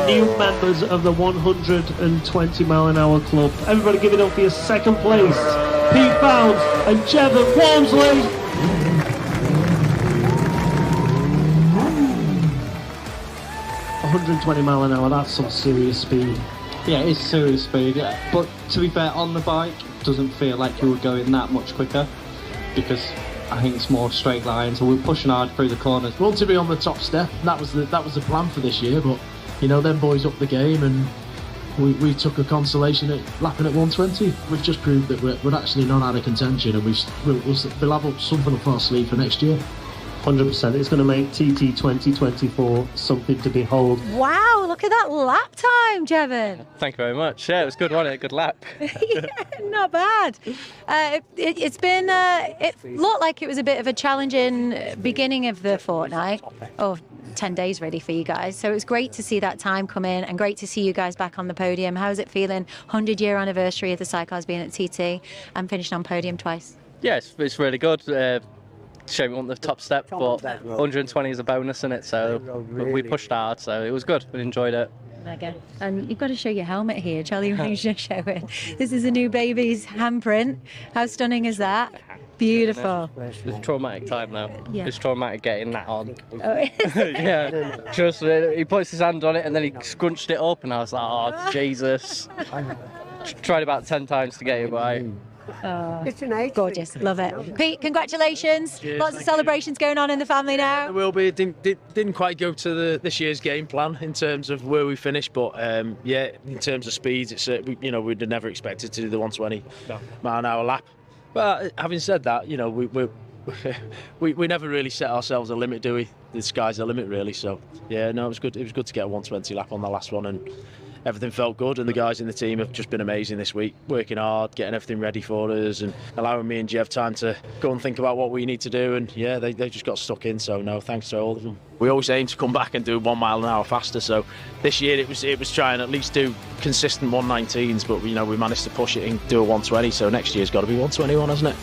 New members of the 120 mile an hour club. Everybody give it up for your second place, Pete Fowles and Jevon Walmsley. 120 mile an hour, that's some serious speed. Yeah, it's serious speed, yeah. But to be fair, on the bike, it doesn't feel like you were going that much quicker because I think it's more straight line, so we're pushing hard through the corners. We want to be on the top step. That was the plan for this year, but you know, them boys upped the game and we took a consolation at lapping at 120. We've just proved that we're actually not out of contention, and we'll have something up our sleeve for next year. 100%. It's going to make TT 2024 something to behold. Wow, look at that lap time, Jevon. Thank you very much. Yeah, it was good, wasn't it? Good lap. Yeah, not bad. It looked like it was a bit of a challenging beginning of the fortnight, or 10 days really for you guys. So it was great to see that time come in and great to see you guys back on the podium. How's it feeling? 100-year anniversary of the sidecars being at TT and finished on podium twice. Yeah, it's really good. Shame we want the top step, but 120 is a bonus in it, so we pushed hard, so it was good. We enjoyed it. Mega. And you've got to show your helmet here. Charlie, you should show it. This is a new baby's handprint. How stunning is that? Beautiful. It's a traumatic time now. Yeah. It's traumatic getting that on. Oh, yeah, just he puts his hand on it and then he scrunched it up, and I was like, oh Jesus. Tried about 10 times to get it right. It's gorgeous, love it. Pete, congratulations. Cheers, Lots of celebrations going on in the family now. There will be. Didn't quite go to this year's game plan in terms of where we finished, but yeah, in terms of speeds, it's we'd have never expected to do the 120 mile an hour lap. But having said that, you know, we never really set ourselves a limit, do we? The sky's the limit, really. So yeah, no, it was good. It was good to get a 120 lap on the last one, and everything felt good, and the guys in the team have just been amazing this week, working hard, getting everything ready for us and allowing me and Jev time to go and think about what we need to do, and yeah, they just got stuck in, so no, thanks to all of them. We always aim to come back and do 1 mile an hour faster, so this year it was trying at least do consistent 119s, but you know, we managed to push it and do a 120, so next year's got to be 121, hasn't it?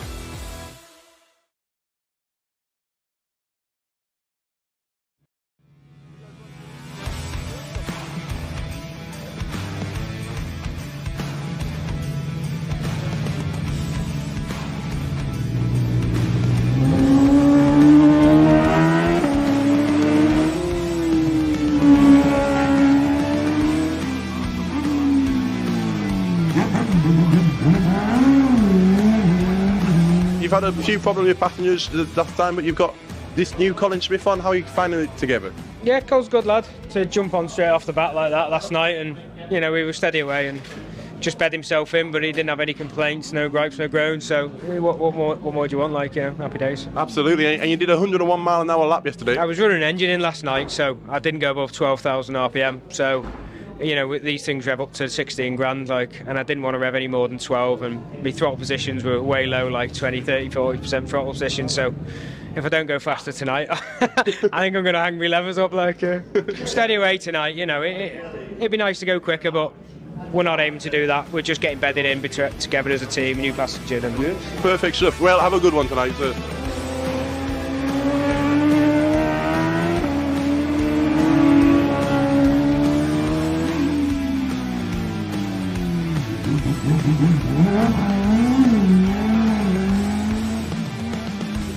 You've had a few problems with passengers last time, but you've got this new Colin Smith on. How are you finding it together? Yeah, Cole's a good lad to jump on straight off the bat like that last night, and you know, we were steady away and just bed himself in, but he didn't have any complaints, no gripes, no groans. So what more do you want? Like, you know, happy days. Absolutely, and you did a 101 mile an hour lap yesterday. I was running an engine in last night, so I didn't go above 12,000 RPM. So, you know, these things rev up to 16 grand, like, and I didn't want to rev any more than 12, and my throttle positions were way low, like 20, 30, 40% throttle position. So if I don't go faster tonight, I think I'm going to hang my levers up, like, steady away tonight. You know, it'd be nice to go quicker, but we're not aiming to do that. We're just getting bedded in together as a team, new passenger. And perfect stuff. Well, have a good one tonight, sir.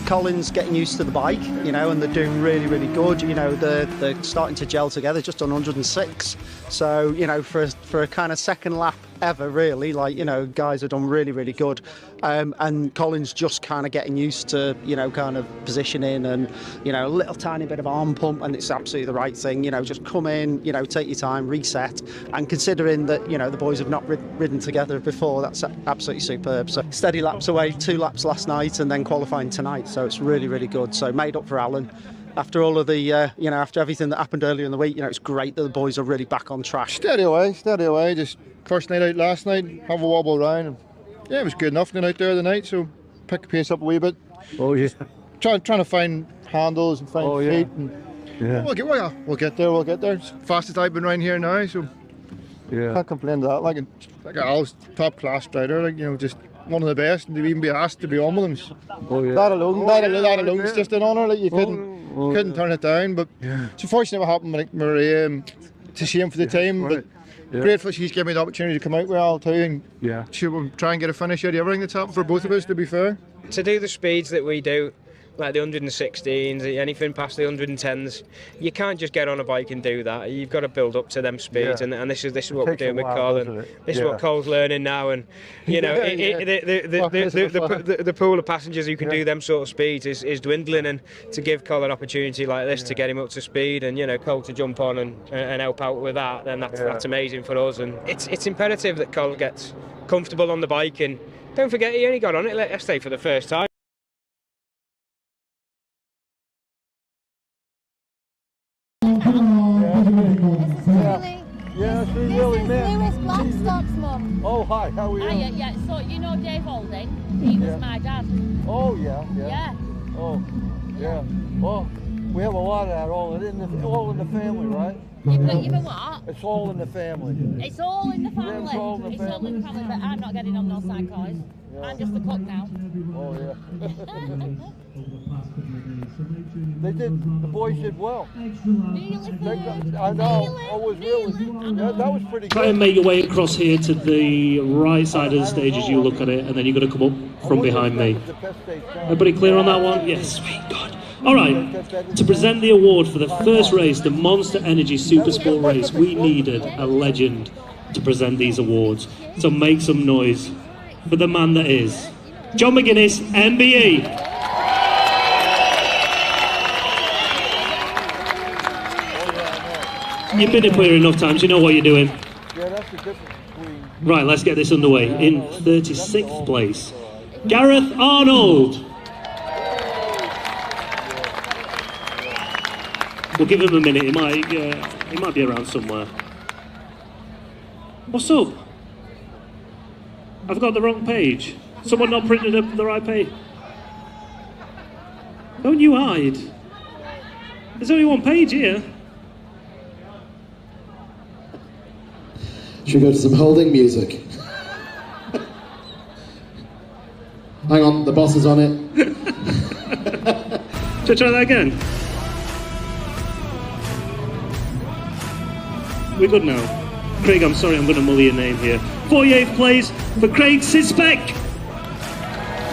Colin's getting used to the bike, you know, and they're doing really, really good. You know, they're starting to gel together, just on 106. So, you know, for a kind of second lap ever, really, like, you know, guys have done really, really good. And Colin's just kind of getting used to, you know, kind of positioning and, you know, a little tiny bit of arm pump, and it's absolutely the right thing. You know, just come in, you know, take your time, reset. And considering that, you know, the boys have not ridden together before, that's absolutely superb. So steady laps away, 2 laps last night and then qualifying tonight. So it's really, really good. So made up for Alan. After all of the, you know, after everything that happened earlier in the week, you know, it's great that the boys are really back on track. Steady away. Just first night out last night, have a wobble around. And, yeah, it was good enough out there the night, so pick the pace up a wee bit. Oh, yeah. Trying to find handles and find feet. And, yeah. We'll get there. It's the fastest I've been around here now, so yeah, can't complain to that. Like Al's top class rider, like, you know, just one of the best, and to even be asked to be on with him. Oh, yeah. That alone is just an honour. Like, you couldn't turn it down. But it's unfortunate what happened with Maria. It's a shame for the team, but grateful she's given me the opportunity to come out with Al too, and she will try and get a finish out of everything that's happened for both of us, to be fair. To do the speeds that we do, like the 116s, anything past the 110s, you can't just get on a bike and do that. You've got to build up to them speeds, and this is what we're doing with Cole, and this is what Cole's learning now. And you know, the pool of passengers who can do them sort of speeds is dwindling, and to give Cole an opportunity like this to get him up to speed, and you know, Cole to jump on and help out with that, then that's amazing for us. And it's imperative that Cole gets comfortable on the bike, and don't forget he only got on it, let's say, for the first time. Yeah, it's been really man. Lewis Blackstock's mum. Oh, hi, how are you? Hiya, yeah, so you know Dave Holding? He was my dad. Oh, yeah. Yeah. Oh, yeah. Well, we have a lot of that, all in the family, right? You've a what? It's all in the family. It's all in the family. Yeah, it's all in the family. But I'm not getting on no sidecars. Yeah. I'm just the cook now. Oh, yeah. The boys did well. Really? I know. Oh, it was really. Yeah, that was pretty good. Try and make your way across here to the right side of the stage as you look at it, and then you've got to come up from behind me. Everybody clear on that one? Yes, sweet God. Alright, to present the award for the first race, the Monster Energy Super Sport race, we needed a legend to present these awards. So make some noise for the man that is John McGuinness, MBE. You've been up here enough times, you know what you're doing. Yeah, that's the difference between... Right, let's get this underway. In 36th place, Gareth Arnold. We'll give him a minute, he might be around somewhere. What's up? I've got the wrong page. Someone not printed up the right page. Don't you hide. There's only one page here. Should we go to some holding music? Hang on, the boss is on it. Should I try that again? We're good now. Craig, I'm sorry, I'm going to mull your name here. 48th place for Craig Sispek.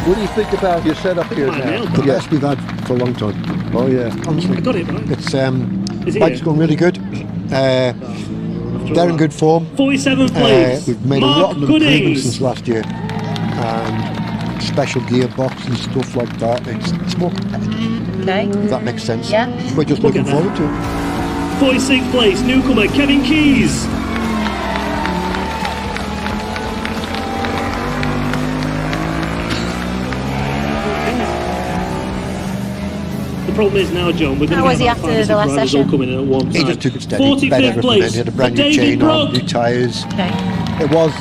What do you think about your setup here now? The best we've had for a long time. Oh yeah, honestly. I got it right. It's bike's going really good. They're in good form. 47th place. We've made Mark a lot of Goodings. improvements since last year. Special gearbox and stuff like that. It's more competitive. Okay. If that makes sense. Yeah. We're just looking forward to it. 46th place, newcomer Kevin Keys. The problem is now, John, we're going How to was he have after our the last riders session? all coming in at one time. He just took it steady. 45th Bed everything place in. He had a brand for new David chain on, Brook. new tyres. Okay. It was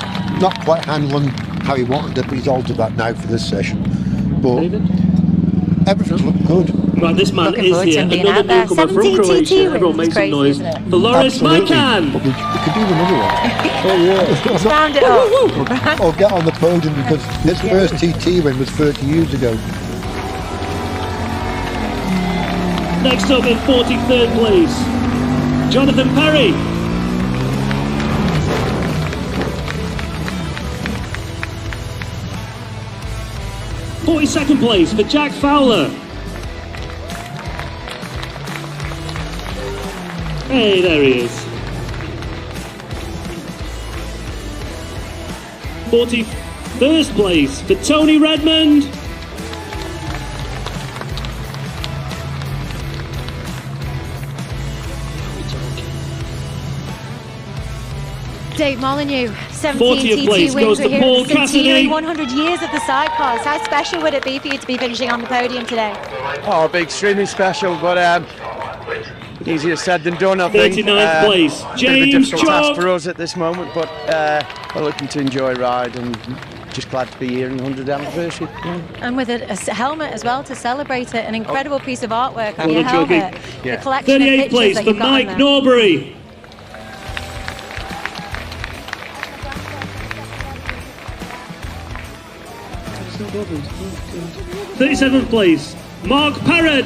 not quite handling how he wanted it, but he's altered that now for this session. But everything's looked good. Right, this man Looking is forward to here, him being another out there. newcomer from 17 Croatia. TT wins. Everyone make It's some crazy, noise isn't it? for Loris Absolutely. Mykan. But we could do another one. Oh yeah. Round it up. Or get on the podium, because his first TT win was 30 years ago. Next up in 43rd place, Jonathan Perry. '42nd place for Jack Fowler. Hey, there he is. 41st place for Tony Redmond. Dave Molyneux, 40th 17 place TT goes wins. to We're here Paul at the centenary, Cassidy. 100 years of the sidecars. How special would it be for you to be finishing on the podium today? Oh, it'd be extremely special, but easier said than done, I think. 39th place, Bit of a James difficult task Chalk. for us at this moment, but we're looking to enjoy a ride and just glad to be here in the 100th anniversary. Yeah. And with a helmet as well to celebrate it, an incredible piece of artwork on Well your done, Jockey. helmet. Yeah. The collection of 38th pictures place that for you've got on Mike there. Norbury. '37th place, Mark Parrott.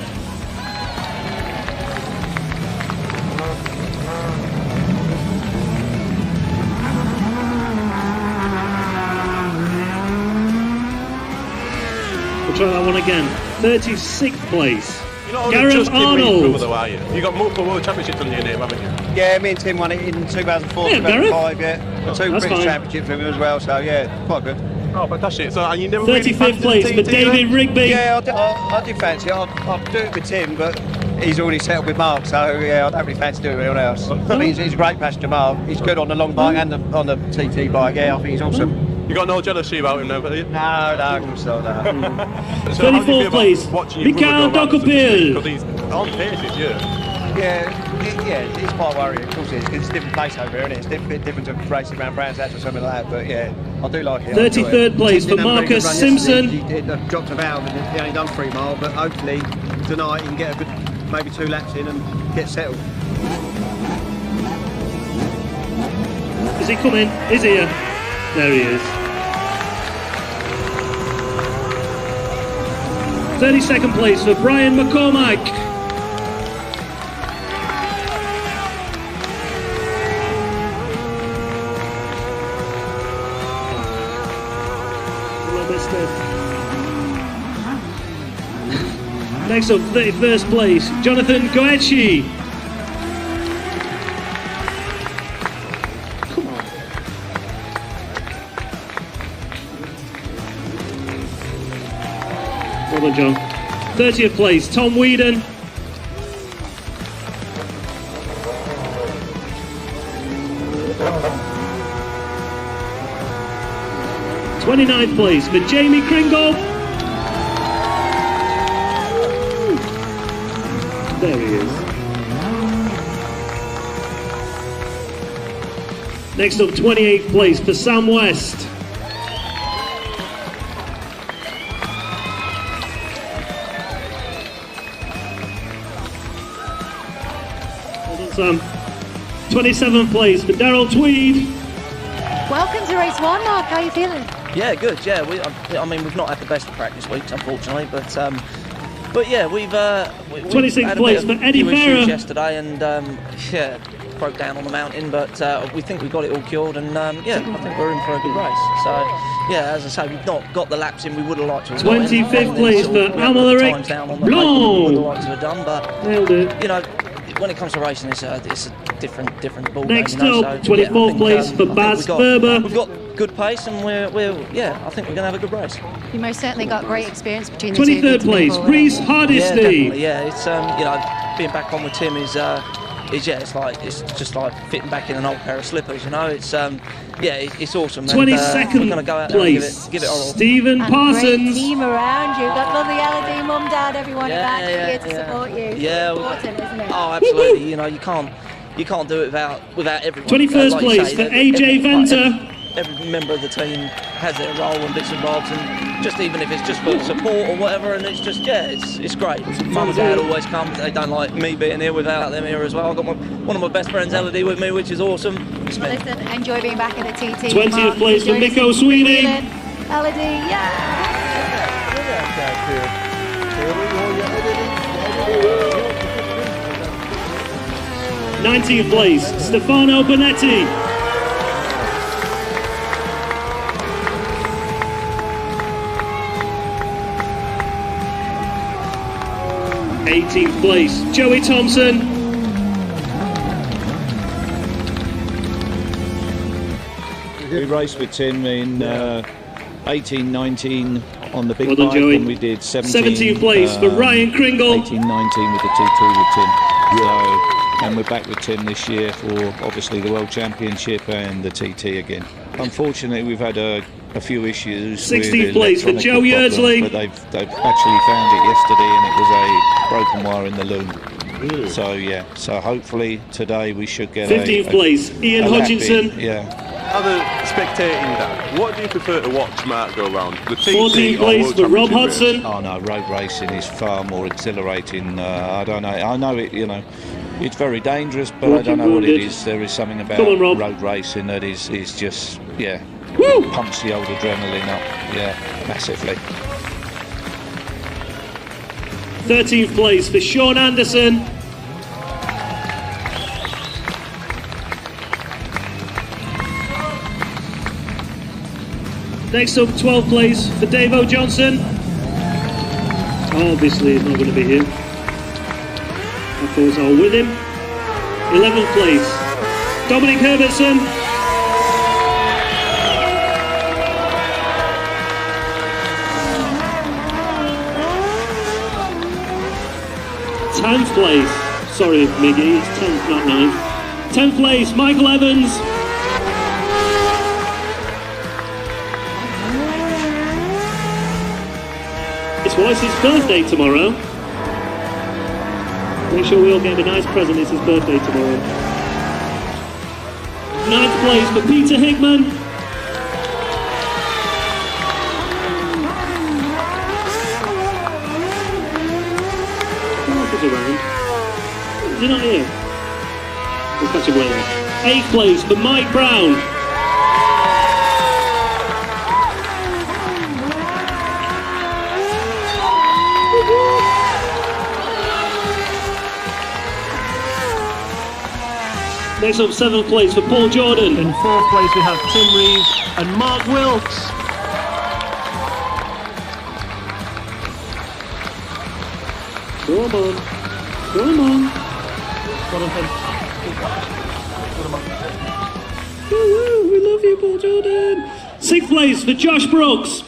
We'll try that one again. 36th place. You're not only Gareth just Tim Arnold. Reed, though, are you? You've got multiple World Championships under your name, haven't you? Yeah, me and Tim won it in 2004, Yeah, 2005, yeah. That's Two British fine. championships with him as well, so yeah, quite good. Oh, fantastic. So, and you never 35th place for David Rigby. Yeah, I do fancy it. I'll do it with Tim, but he's already settled with Mark, so yeah, I don't really fancy doing it with anyone else. I think he's a great passenger, Mark. He's good on the long bike and on the TT bike, yeah, I think he's awesome. You got no jealousy about him now, have you? No, so no. So how do you feel 34th about place, watching your Mikael brother go around Dokopil. because he's on paces, yeah. Yeah, it's quite worrying, of course it is, because it's a different place over here, and it's different to racing around Brands Hatch or something like that, but yeah, I do like it. 33rd place for Didn't have a very good Marcus run Simpson. yesterday. He dropped a valve and he only done 3 mile, but hopefully tonight he can get a good, maybe 2 laps in and get settled. Is he coming? Is he here? There he is. 32nd place for Brian McCormack. Next up, 31st place, Jonathan Goetze. Come on. Well done, John. 30th place, Tom Whedon. '29th place for Jamie Kringle. There he is. Next up, 28th place for Sam West. Well done, Sam. 27th place for Daryl Tweed. Welcome to race 1, Mark. How are you feeling? Yeah, good. Yeah, I mean, we've not had the best of practice weeks, unfortunately, but yeah, we've 26th had place a for bit of Eddie few issues Farrer. yesterday, and yeah, broke down on the mountain, but we think we got it all cured, and yeah, I think we're in for a good race. So yeah, as I say, we've not got the laps in we would have liked to have got in. 25th place Sort of, for we haven't got the times Amalric down on the paper we would have Blanc. liked to have done, but Nailed it. you know, when it comes to racing, it's a different ball. Next game, you know? up, So, yeah, 24th place for I think Baz Ferber. We've got good pace, and we're yeah, I think we're going to have a good race. You most certainly got great experience between the 23rd two. place, Reese Hardesty. Yeah, definitely. Yeah, it's you know, being back on with Tim is yeah, it's just like fitting back in an old pair of slippers. You know, it's yeah, it's awesome. 22nd we're going to go out there and place, give it our all. Stephen And Parsons. great team around you. Got lovely LD, mum, dad, everyone around you here to support you. Yeah, Important, isn't it? Oh, absolutely. You know, you can't do it without everyone. 21st Like you place say, for AJ Venter. Every member of the team has their role and bits and bobs, and just even if it's just for support or whatever, and it's just yeah, it's great. Mum and dad always come. They don't like me being here without them here as well. I've got one of my best friends, LD, with me, which is awesome. It's Well, listen, enjoy being back in the TT. 20th Mark, place for enjoy Nico this Sweeney. feeling. LD, yeah. 19th place, Stefano Bonetti. '18th place, Joey Thompson. We raced with Tim in 18, 19 on the big Well done, bike, Joey. and we did 17th 17th place for Ryan Kringle. 18, 19 with the T2 with Tim. So, and we're back with Tim this year for obviously the World Championship and the TT again. Unfortunately, we've had a few issues. 16th with place for Joe electronical Yeardsley. problems, but they've actually found it yesterday, and it was a broken wire in the loom. So yeah, so hopefully today we should get 15th place, Ian a lap Hodgkinson. in, yeah. As a spectating dad, what do you prefer to watch Mark go around? The TT 14th or place World for Rob Championship race? Hudson. Oh no, road racing is far more exhilarating. I don't know. I know it. You know, it's very dangerous, but I don't know what it is. There is something about Come on, Rob. road racing that is just pumps the old adrenaline up. Yeah, massively. 13th place for Sean Anderson. Next up, 12th place for Dave O. Johnson. Obviously, he's not going to be here. Our thoughts are with him. 11th place, Dominic Herbertson. 10th place, sorry Miggy, it's 10th, not 9th. 10th place, Michael Evans. It's Wallace's birthday tomorrow. Make sure we all get a nice present, it's his birthday tomorrow. 9th place for Peter Hickman. Around. Is he not here? We'll catch him later. 8th place for Mike Brown. Next up, 7th place for Paul Jordan. In 4th place we have Tim Reeves and Mark Wilkes. Come on. Come on. Woo-woo, we love you, Paul Jordan. 6th place for Josh Brooks.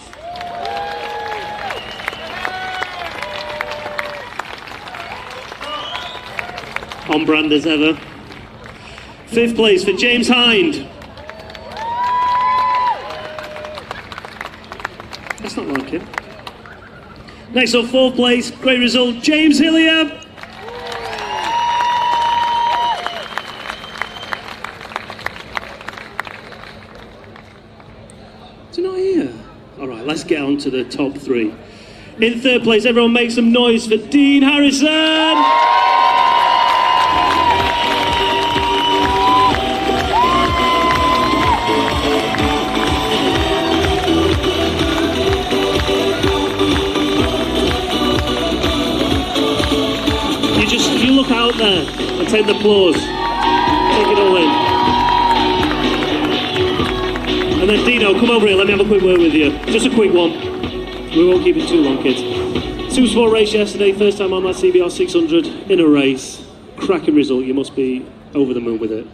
On brand as ever. 5th place for James Hind. That's not like him. Next up, 4th place, great result, James Hillier. Is he not here? All right, let's get on to the top 3. In 3rd place, everyone make some noise for Dean Harrison. You look out there and take the applause. Take it all in. And then Dino, come over here, let me have a quick word with you. Just a quick one. We won't keep it too long, kids. Super Sport race yesterday, first time on that CBR 600 in a race. Cracking result, you must be over the moon with it.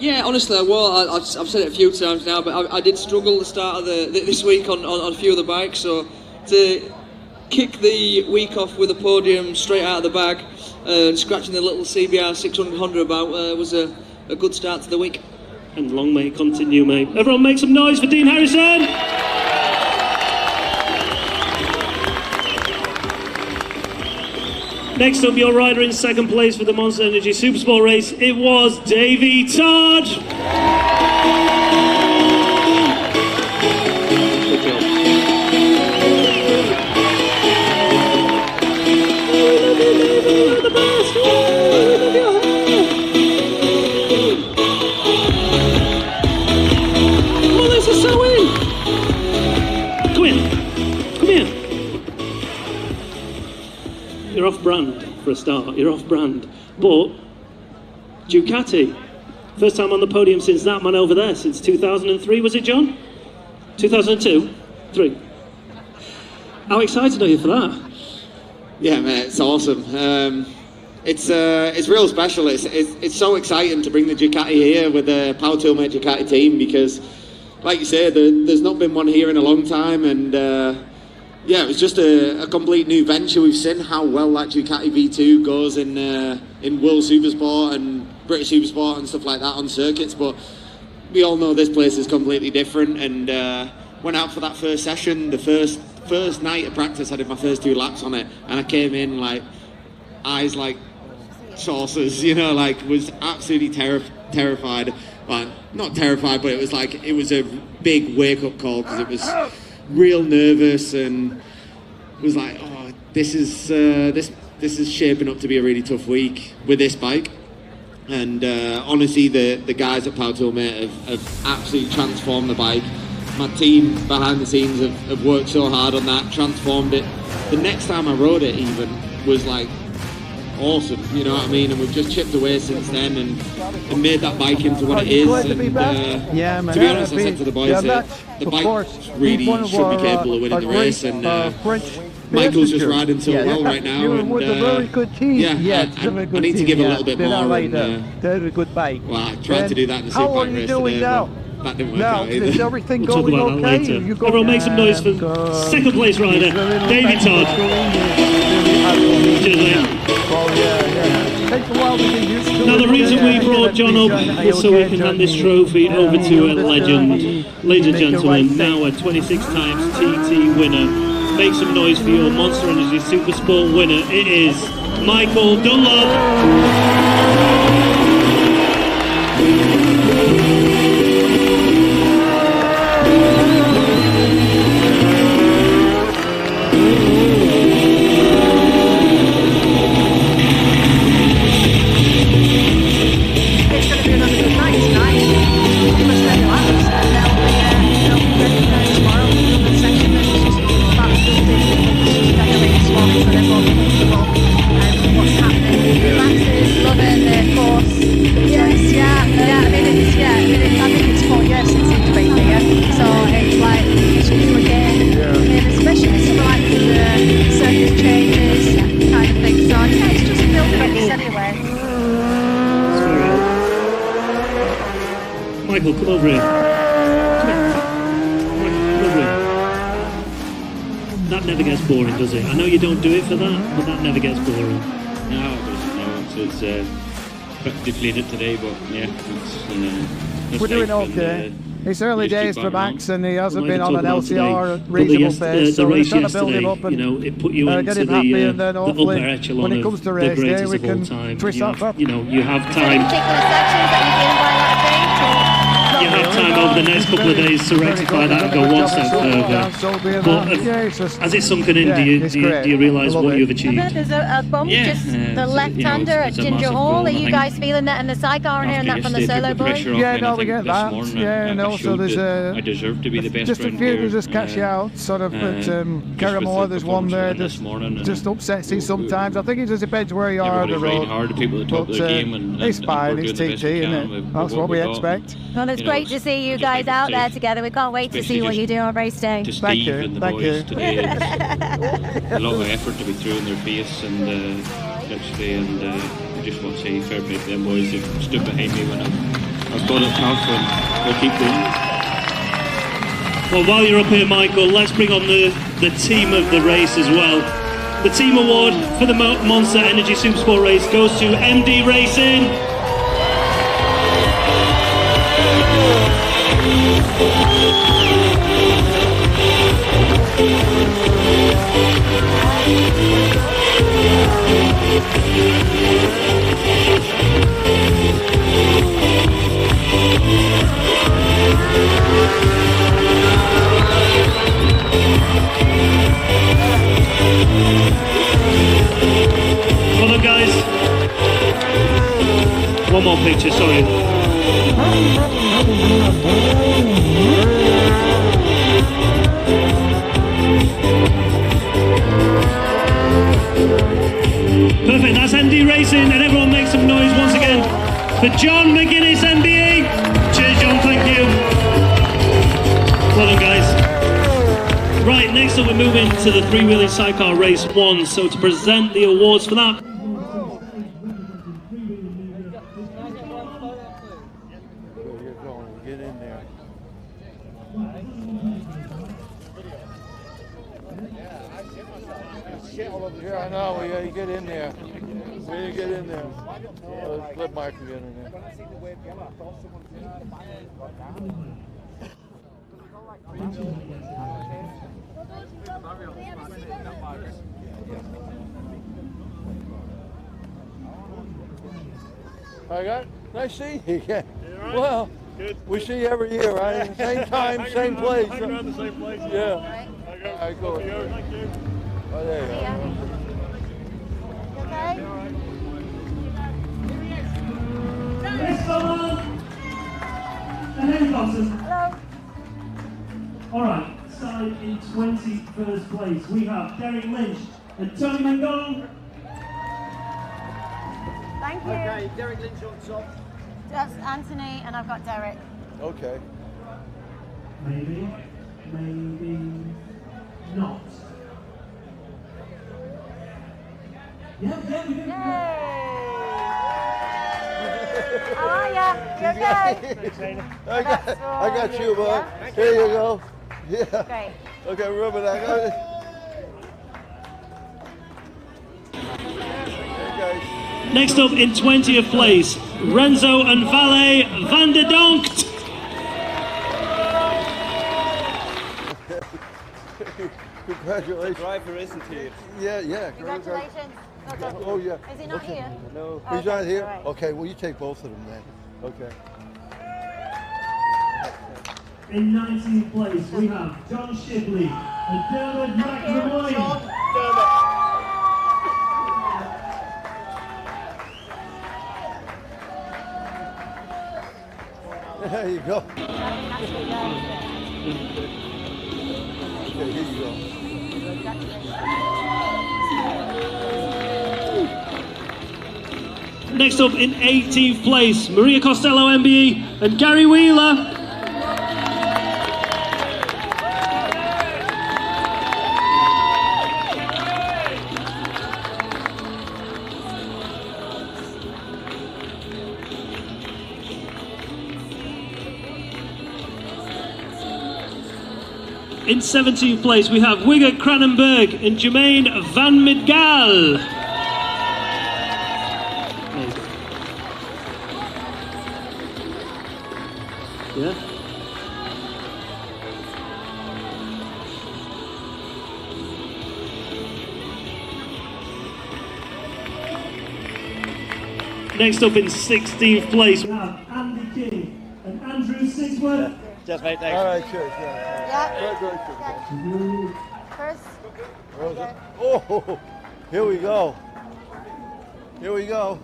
Yeah, honestly, I've said it a few times now, but I did struggle the start of this week on a few of the bikes, so to kick the week off with a podium straight out of the bag and scratching the little CBR 600 Honda about was a good start to the week. And long may it continue, mate. Everyone make some noise for Dean Harrison! Next up, your rider in 2nd place for the Monster Energy Supersport race, it was Davey Todd! Good job. You're the best! You're off brand for a start, you're off brand. But Ducati, first time on the podium since that man over there, since 2003, was it, John? 2002? 3. How excited are you for that? Yeah, man, it's awesome. It's real special. It's so exciting to bring the Ducati here with the Power Toolmate Ducati team because, like you said, there's not been one here in a long time, and yeah, it was just a complete new venture. We've seen how well that Ducati V2 goes in World Supersport and British Supersport and stuff like that on circuits, but we all know this place is completely different. And went out for that first session, the first night of practice. I did my first 2 laps on it, and I came in like eyes like saucers, you know, like was absolutely terrified. Well, not terrified, but it was a big wake-up call because it was real nervous and was like, oh, this is shaping up to be a really tough week with this bike. And honestly, the guys at Power Toolmate have absolutely transformed the bike. My team behind the scenes have worked so hard on that, transformed it. The next time I rode it even was like awesome, you know what I mean? And we've just chipped away since then and made that bike into what it is. And yeah, man. To be honest, I said to the boys that the bike really should be capable of winning the race. And Michael's just riding so well right now. You and, with a very good team. Yeah, I need to give a little bit more. They're a good bike. Well, I tried to do that in the How Superbike are you race doing today, now? but that didn't work Now, out either. is everything We'll talk going about that okay? later. Everyone make some noise for second place rider, David Todd. Cheers, mate. Takes a while to get used to Now, it. the reason we brought John up was so we can hand this trophy over to a legend. Ladies and gentlemen, now a 26 times TT winner. Make some noise for your Monster Energy Super Sport winner. It is Michael Dunlop. Michael, come over here. Come over here. That never gets boring, does it? I know you don't do it for that, but that never gets boring. No, it doesn't. No, it's a bit depleted today, but yeah, it's we're doing okay. It's early days for Max, and he hasn't been on an LCR at reasonable pace, so we're trying to build him up and it put you into get him happy, and then the upper hopefully echelon when it comes to race day, we can twist that up. You have time. You have time over the next couple of days to rectify that and go one step further. But as it's sunken in, do you realise what you've achieved? There's a bump, just the left-hander at Ginger Hall. Are you guys feeling that in the sidecar and hearing that from the solo boys? Yeah, no, we get that. Yeah, no, so there's I deserve to be the best just a few to just catch you out, sort of. But Caramore, there's one there just upsets you sometimes. I think it just depends where you are on the road. But it's fine, it's TT, isn't it? That's what we expect. Well, it's great to see you guys out there together. We can't wait to see what you do on race day. Thank you. Thank you. Today, a lot of effort to be through in their face, and actually, and I just want to say fair play to them boys who stood behind me when I've got it tough, and we'll keep going. Well, while you're up here, Michael, let's bring on the team of the race as well. The team award for the Monster Energy Supersport race goes to MD Racing. Hold on, guys. One more picture, sorry. Perfect, that's MD Racing, and everyone make some noise once again for John McGuinness, MBE. Cheers, John, thank you. Well done, guys. Right, next up we're moving to the 3-wheeling sidecar race 1, so to present the awards for that. Get in there. Yeah, I know. We gotta get in there. We gotta get in there. Let Michael get in there. I got nice seeing you again. Well, we see you every year, right? Same time, same place. Around the same place. Yeah. All right, cool. Thank you. Oh, there you go. Hello. All right, starting in 21st place, we have Derek Lynch and Tony McDonald. Thank you. Okay, Derek Lynch on top. That's Anthony, and I've got Derek. Okay. Maybe, maybe not. How are ya? You okay? I got you, bud. Yeah? Here you go. Yeah. Great. Okay, rub it out. Next up in 20th place, Renzo and Valet van der Donkt. Congratulations. The driver isn't here. Yeah. Congratulations. Oh, yeah. Is he not here? No. Oh, He's not here? all right. Okay, well, you take both of them then. Okay. In 19th place, we have John Shipley and Dermot McLemoyne. There you go. Okay, here you go. Next up in 18th place, Maria Costello MBE and Gary Wheeler. In 17th place, we have Wigert Cranenberg and Jermaine Van Midgal. Yeah. Next up in 16th place, we have Andy King and Andrew Sigsworth. Just mate, thanks. All right, sure. Yeah. Good. First. Oh, here we go. Here we go.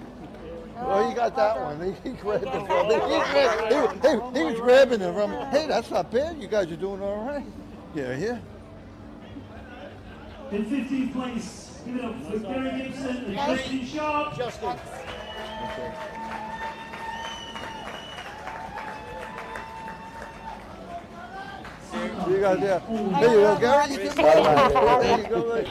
Oh, you got that one. He grabbed it from me. He was grabbing it from me. Hey, that's not bad. You guys are doing all right. Yeah. In 15th place, give it up for Gary Gibson and Justin Sharp. Justin. You got there. There you go, Gary. You can there you go. Right.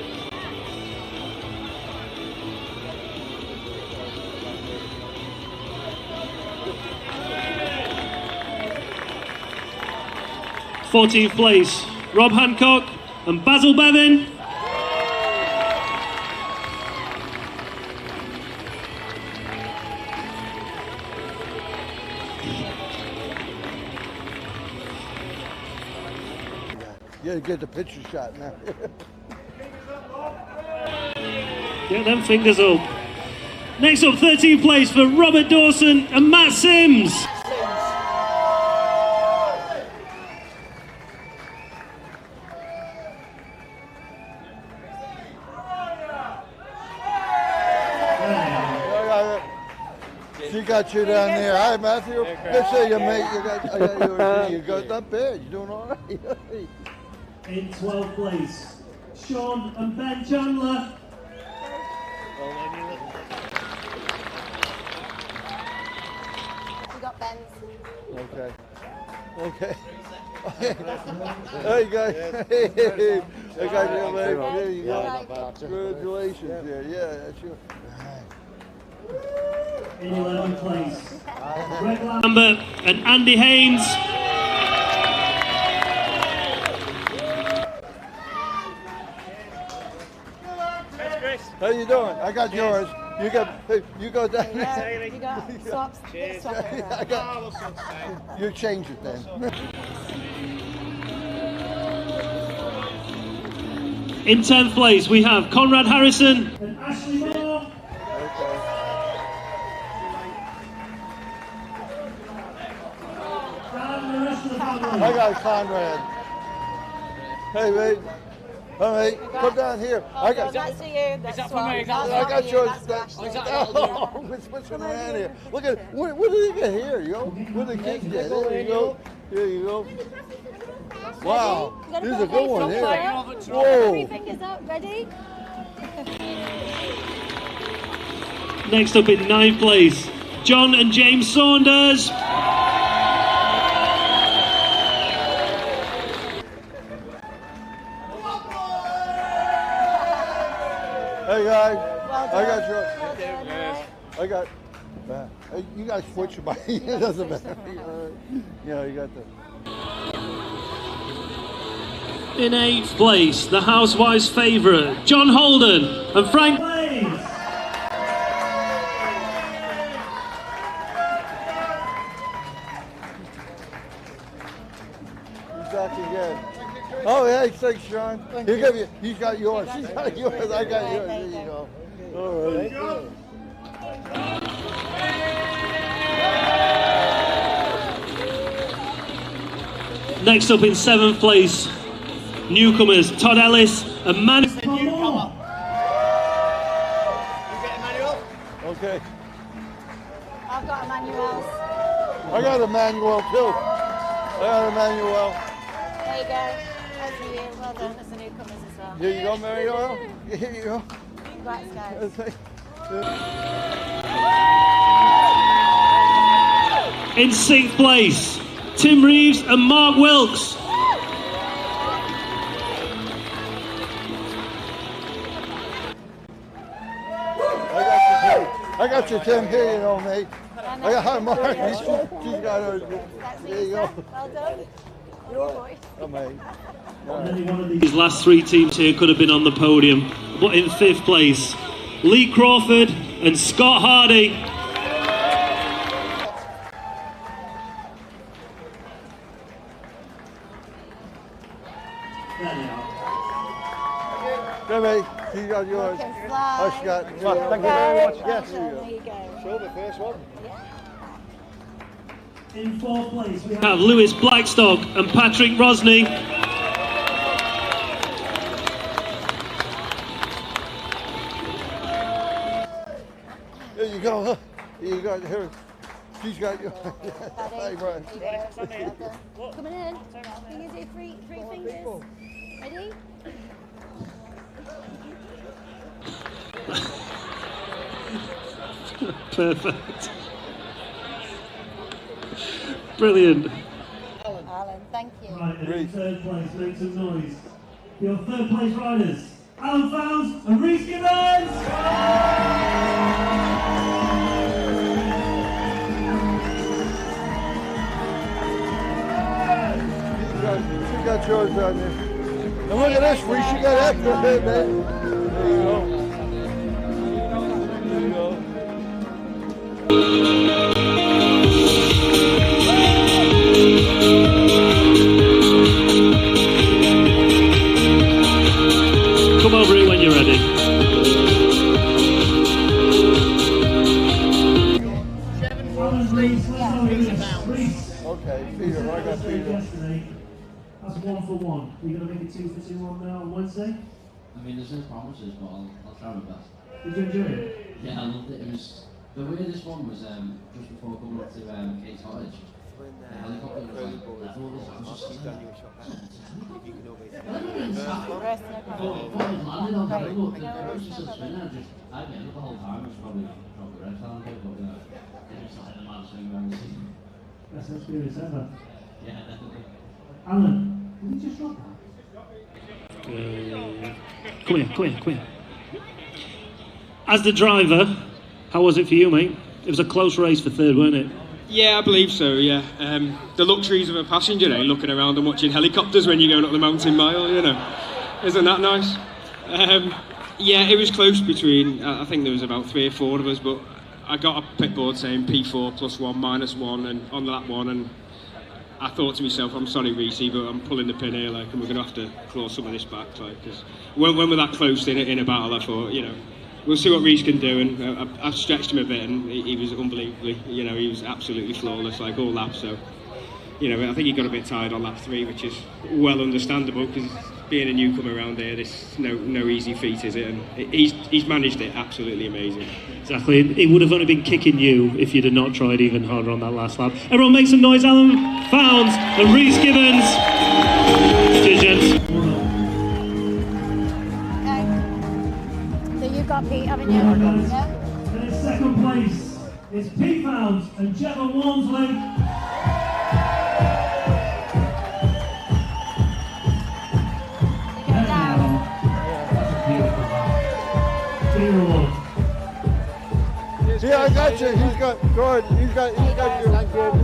th place, Rob Hancock and Basil Bevan. Yeah, get the picture shot now. Get them fingers up. Next up, 13th place for Robert Dawson and Matt Sims. She got you down there. Hi, Matthew. Good to see you, mate. You got that bad. You doing all right? In 12th place, Sean and Ben Chandler. We got Ben's. Okay. There you go. Hey, I got you, mate. There you go. Congratulations. Yeah, that's you. In 11th place, Greg Lambert and Andy Haynes. How you doing? I got yours. You go down there. You got swaps. You change it then. In 10th place, we have Conrad Harrison and Ashley Moore. I got Conrad. Hey, mate. All right, come down here. I got. That's for you. That's I got yours. What's going on here? Look at what did they get here? You go. What did the kids get? There you go. There you go. Wow, this is a good one here. Whoa. 3 fingers up. Ready? Next up in 9th place, John and James Saunders. Hey guys. Well got yours. I got. You guys switch by. It doesn't matter. Yeah, you got the. In 8th place, the Housewives' favourite, John Holden and Frank Blaze. He's back again. Oh, yeah, thanks, Sean. He'll give you. He's got yours. He's got yours. I got yours. There you go. All right. Next up in 7th place, newcomers Todd Ellis and Manu. Okay. I've got Emmanuel. I got Emmanuel too. I got Emmanuel. There you go. That's for you. Well done. That's the newcomers as well. Here you go, Emmanuel. Here you go. Congrats, guys. In 6th place, Tim Reeves and Mark Wilkes. I got your Tim here, you know, mate. I got her, Mark. She's got hers. There you go. Well done. Your voice. Oh, mate. These last 3 teams here could have been on the podium, but in 5th place, Lee Crawford and Scott Hardy. Come mate. She got yours. Oh, she got. Well, thank you very much. Yes. There you go. Show the first one. In 4th place, we have Lewis Blackstock and Patrick Rosney. There you go. Huh? Here you go. Here. She's got yours. Hey, Brian. Coming in. You can do three fingers. Ready? Perfect. Brilliant. Alan, thank you. Right, and in 3rd place, make some noise. Your 3rd place riders, Alan Fowles and Rhys Gibbons! She got yours down there. And look at this, Rhys, she got extra there, man. There you go. There you go. Come over here when you're ready. Okay, Peter, I got Peter. That's 1 for 1. Are you going to make it 2 for 2 on Wednesday? I mean, there's no promises, but I'll try my best. Did you enjoy it? Yeah, I loved it. It was the weirdest one was just before coming up to Kate's Cottage. The helicopter was like, I thought this was just landed on the look, the process of spinning, I get it the whole time. It was probably drop the red sound, but you know, it just like the mad swing around the scene. Best experience ever. Yeah, definitely. Alan, did you just drop that? Come here. As the driver, how was it for you, mate? It was a close race for 3rd, weren't it? Yeah, I believe so, yeah. The luxuries of a passenger, looking around and watching helicopters when you're going up the mountain mile, you know. Isn't that nice? Yeah, it was close between, I think there was about 3 or 4 of us, but I got a pit board saying P4 +1 -1 and on lap 1, and I thought to myself, I'm sorry, Reese, but I'm pulling the pin here, and we're going to have to claw some of this back, because when we're that close in a battle, I thought, we'll see what Reese can do, and I stretched him a bit, and he was unbelievably, he was absolutely flawless, all laps, so, I think he got a bit tired on lap 3, which is well understandable, because being a newcomer around here, this no easy feat, is it? And he's managed it absolutely amazing. Exactly. It would have only been kicking you if you'd have not tried even harder on that last lap. Everyone make some noise, Alan Fowles and Rhys Gibbons. Cheers, gents. So you've got Pete, haven't you? And in 2nd place, it's Pete Fowles and Gemma Walmsley. Beautiful. Yeah, I got you. He's got Gordon. He's got yours, Gordon.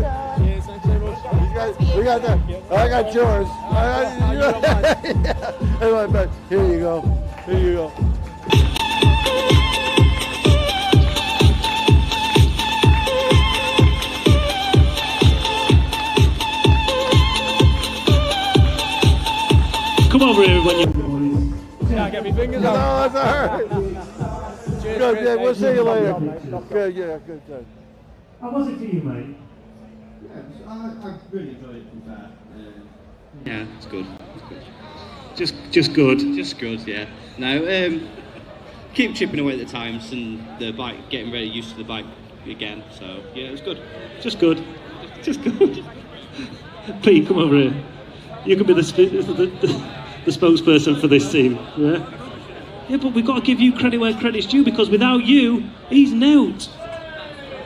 We got that. I got yours. Anyway, but here you go. Here you go. Come over here when you. Can't get me fingers out. No, that's alright. Good, yeah, we'll see you later. Good, yeah, good. How was it for you, mate? I really enjoyed it, in fact. Yeah, it's good. Just good. Just good, yeah. No, keep chipping away at the times and the bike, getting very used to the bike again. So yeah, it was good. Just good. Pete, come over here. You could be the spokesperson for this team. Yeah. Yeah, but we've got to give you credit where credit's due, because without you, he's nout. Do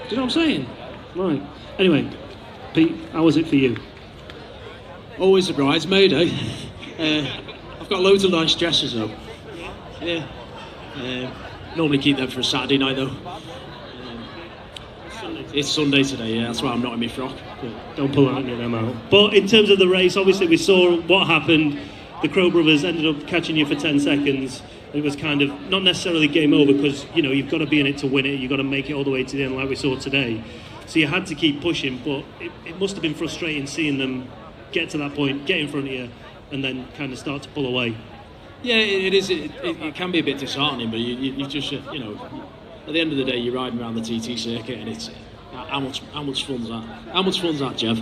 you know what I'm saying? Right. Anyway, Pete, how was it for you? Always a bridesmaid, eh? I've got loads of nice dresses though. Yeah. Normally keep them for a Saturday night though. It's Sunday today, yeah, that's why I'm not in my frock. Yeah, don't pull out your them out. But in terms of the race, obviously we saw what happened. The Crow brothers ended up catching you for 10 seconds. It was kind of not necessarily game over, because you know you've got to be in it to win it. You've got to make it all the way to the end, like we saw today. So you had to keep pushing, but it must have been frustrating seeing them get to that point, get in front of you, and then kind of start to pull away. Yeah, it is. It can be a bit disheartening, but you just you know, at the end of the day, you're riding around the TT circuit, and it's how much fun's that? How much fun's that, Jeff?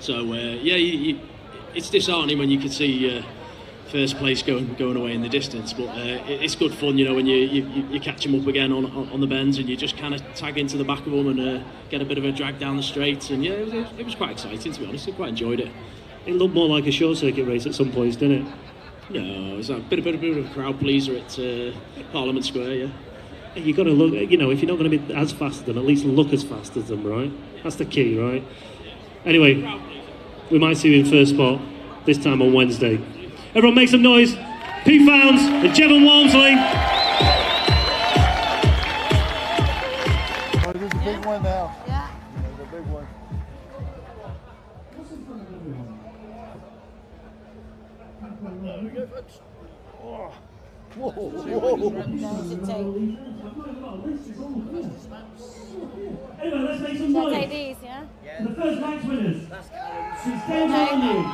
So yeah, it's disheartening when you can see first place going away in the distance, but it's good fun, you know, when you catch them up again on the bends, and you just kind of tag into the back of them and get a bit of a drag down the straight, and yeah, it was quite exciting, to be honest. I quite enjoyed it. It looked more like a short circuit race at some points, didn't it? No, it was a bit of a crowd pleaser at Parliament Square, yeah. You've got to look, you know, if you're not going to be as fast as them, at least look as fast as them, right? That's the key, right? Anyway, we might see you in first spot this time on Wednesday. Everyone make some noise. Pete Founds and Jevon Walmsley. Oh, this is a big one now. Yeah. It's a big one. Oh. Whoa, whoa. Anyway, let's make some noise. Take these, yeah? The first match winners since James Arnold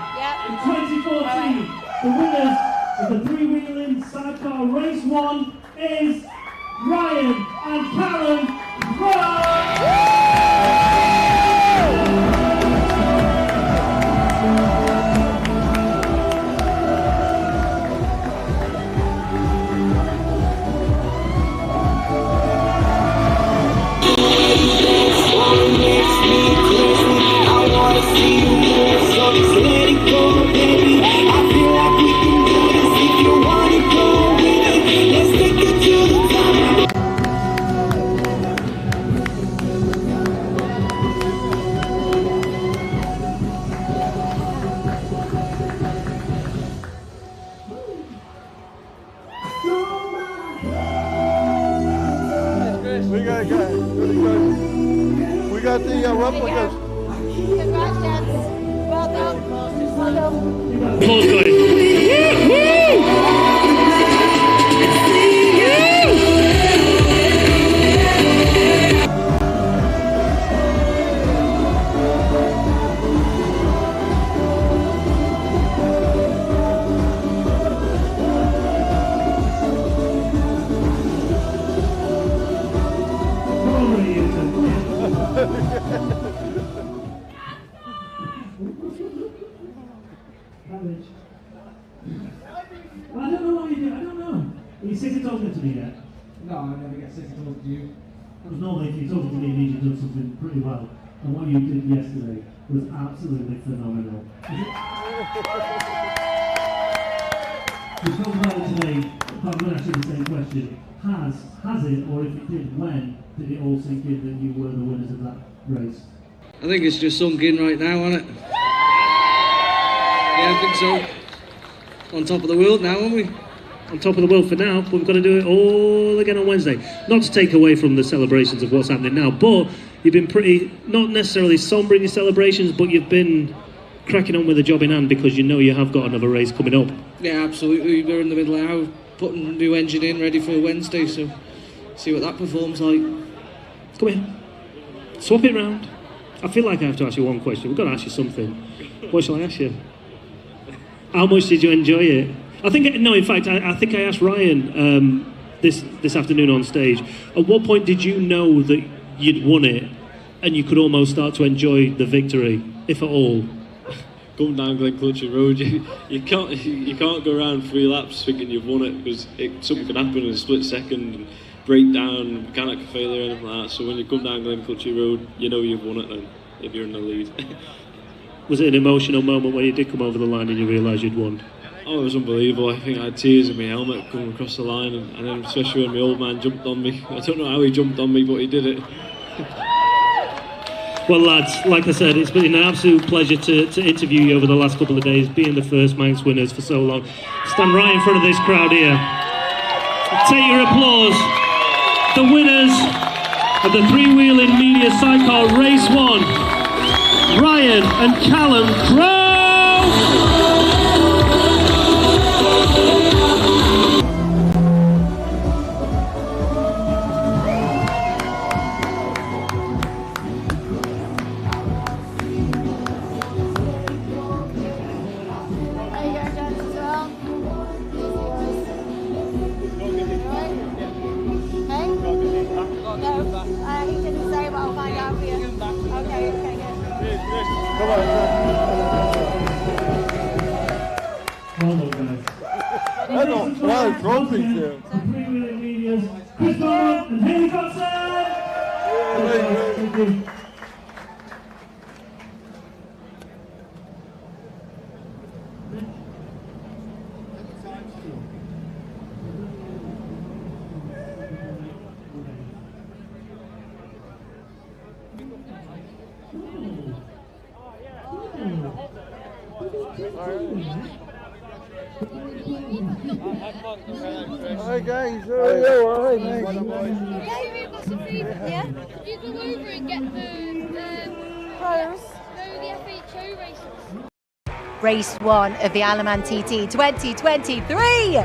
in 2014. The winners of the 3WHEELING Sidecar Race 1 is Ryan and Karen We got the replicas. Congrats, gents. Well done. Well done. I don't know what you do. I don't know. Are you sick of talking to me yet? No, I never get sick of talking to you. Because normally if you're talking to me, it means you've done something pretty well. And what you did yesterday was absolutely phenomenal. We talked about it today, but I'm going to ask you the same question. Has it, or if it did, when did it all sink in that you were the winners of that race? I think it's just sunk in right now, isn't it? Yeah, I think so. On top of the world now, aren't we? on top of the world for now, but we've got to do it all again on Wednesday. Not to take away from the celebrations of what's happening now, but you've been pretty, not necessarily somber in your celebrations, but you've been cracking on with the job in hand because you know you have got another race coming up. Yeah, absolutely. We're in the middle now, putting a new engine in ready for Wednesday, so see what that performs like. Come here. Swap it round. I feel like I have to ask you one question. We've got to ask you something. What shall I ask you? How much did you enjoy it? I think I asked Ryan this afternoon on stage. At what point did you know that you'd won it and you could almost start to enjoy the victory, if at all? Going down Glen Hotel Road, you can't go around 3 laps thinking you've won it, because something can happen in a split second, and break down, mechanical failure, anything like that. So when you come down Glen Hotel Road, you know you've won it then, if you're in the lead. Was it an emotional moment when you did come over the line and you realised you'd won? Oh, it was unbelievable. I think I had tears in my helmet coming across the line, and then especially when my old man jumped on me. I don't know how he jumped on me, but he did it. Well, lads, like I said, it's been an absolute pleasure to interview you over the last couple of days, being the first Manx winners for so long. Stand right in front of this crowd here. Take your applause. The winners of the 3WHEELIng.media Sidecar Race 1, Ryan and Callum Crowe! He didn't say, but I'll find out for you. Okay, good. Come on, Well done, guys. That's a lot of trophies here. 3WHEELIng.media's Chris Norman and Haley Thompson! Thank you. Hi guys, how are you? Alright, mate. Yeah, we've got some food. Yeah? Could you go over and get the pros? No, the FHO races. Race 1 of the Isle of Man TT 2023.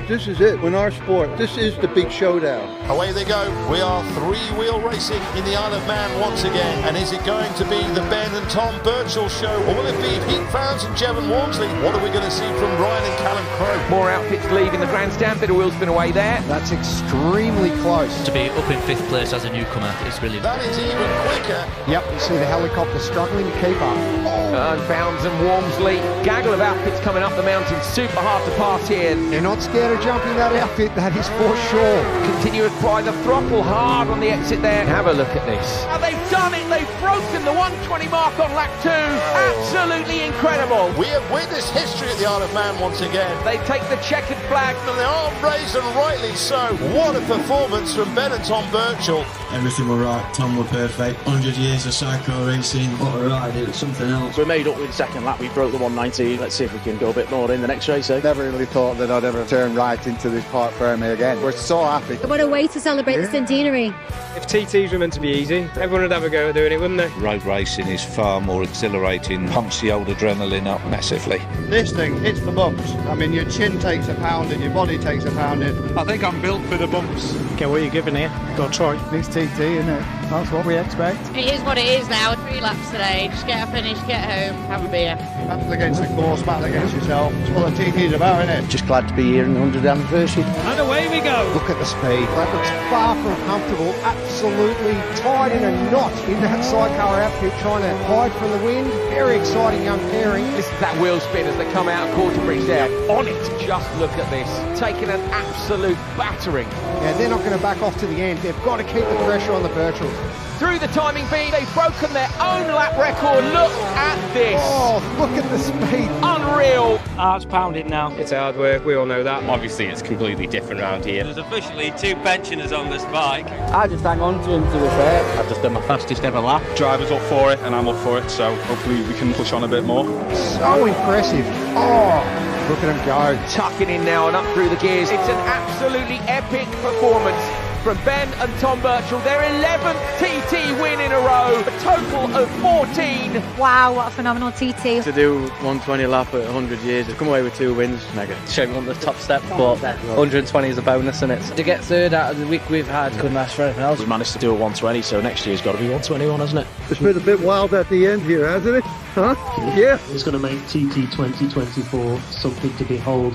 This is it, in our sport. This is the big showdown. Away they go. We are 3-wheel racing in the Isle of Man once again. And is it going to be the Ben and Tom Birchall show? Or will it be Pete Fownes and Jevon Walmsley? What are we going to see from Ryan and Callum Crowe? More outfits leaving the grandstand. Bit of wheel spin away there. That's extremely close. To be up in 5th place as a newcomer is brilliant. That is even quicker. Yep, you see the helicopter struggling to keep up. And Fownes and Walmsley. Gaggle of outfits coming up the mountain. Super hard to pass here. They're not scared of jumping that outfit, that is for sure. Continue to apply the throttle hard on the exit there. Have a look at this. Now they've done it. They've broken the 120 mark on lap 2. Absolutely incredible. We have witnessed history at the Isle of Man once again. They take the checkered flag. And they are raised, and rightly so. What a performance from Ben and Tom Birchall. Everything were right. Tom were perfect. 100 years of cycle racing. What a ride. It was something else. We made up with the second lap. We broke the 119. Let's see if we can go a bit more in the next race. Never really thought that I'd ever turn right into this park firm again. We're so happy. What a way to celebrate the centenary. If TTs were meant to be easy, everyone would have a go at doing it, wouldn't they? Road racing is far more exhilarating, pumps the old adrenaline up massively. This thing, it's the bumps. I mean, your chin takes a pounding, your body takes a pounding. I think I'm built for the bumps. Okay, what are you giving here? Got to try. It's TT, isn't it? That's what we expect. It is what it is now. 3 laps today. Just get a finish, get home, have a beer. Battle against the course, battle against yourself. It's what the TT's about, isn't it? Just glad to be here in the 100th anniversary. And away we go. Look at the speed. That looks far from comfortable. Absolutely tied in a knot in that sidecar outfit, trying to hide from the wind. Very exciting young pairing. This is that wheel spin as they come out of quarter bridge there. On it. Just look at this. Taking an absolute battering. Yeah, they're not going to back off to the end. They've got to keep the pressure on the Birchalls. Through the timing beat, they've broken their own lap record. Look at this. Oh, look at the speed. Unreal. Heart's pounding now. It's hard work, we all know that. Obviously, it's completely different around here. There's officially 2 pensioners on this bike. I just hang on to him, to be fair. I've just done my fastest ever lap. Driver's up for it and I'm up for it, so hopefully we can push on a bit more. So impressive. Oh. Look at him go. Tucking in now and up through the gears. It's an absolutely epic performance from Ben and Tom Birchall. Their 11th TT win in a row, a total of 14. Wow, what a phenomenal TT. To do 120 lap at 100 years, to come away with 2 wins, mega. Shame on the top step, but 120 is a bonus, isn't it? To get third out of the week we've had, couldn't ask for anything else. We've managed to do a 120, so next year's got to be 121, hasn't it? It's been a bit wild at the end here, hasn't it? Huh? Yeah. It's going to make TT 2024 something to behold.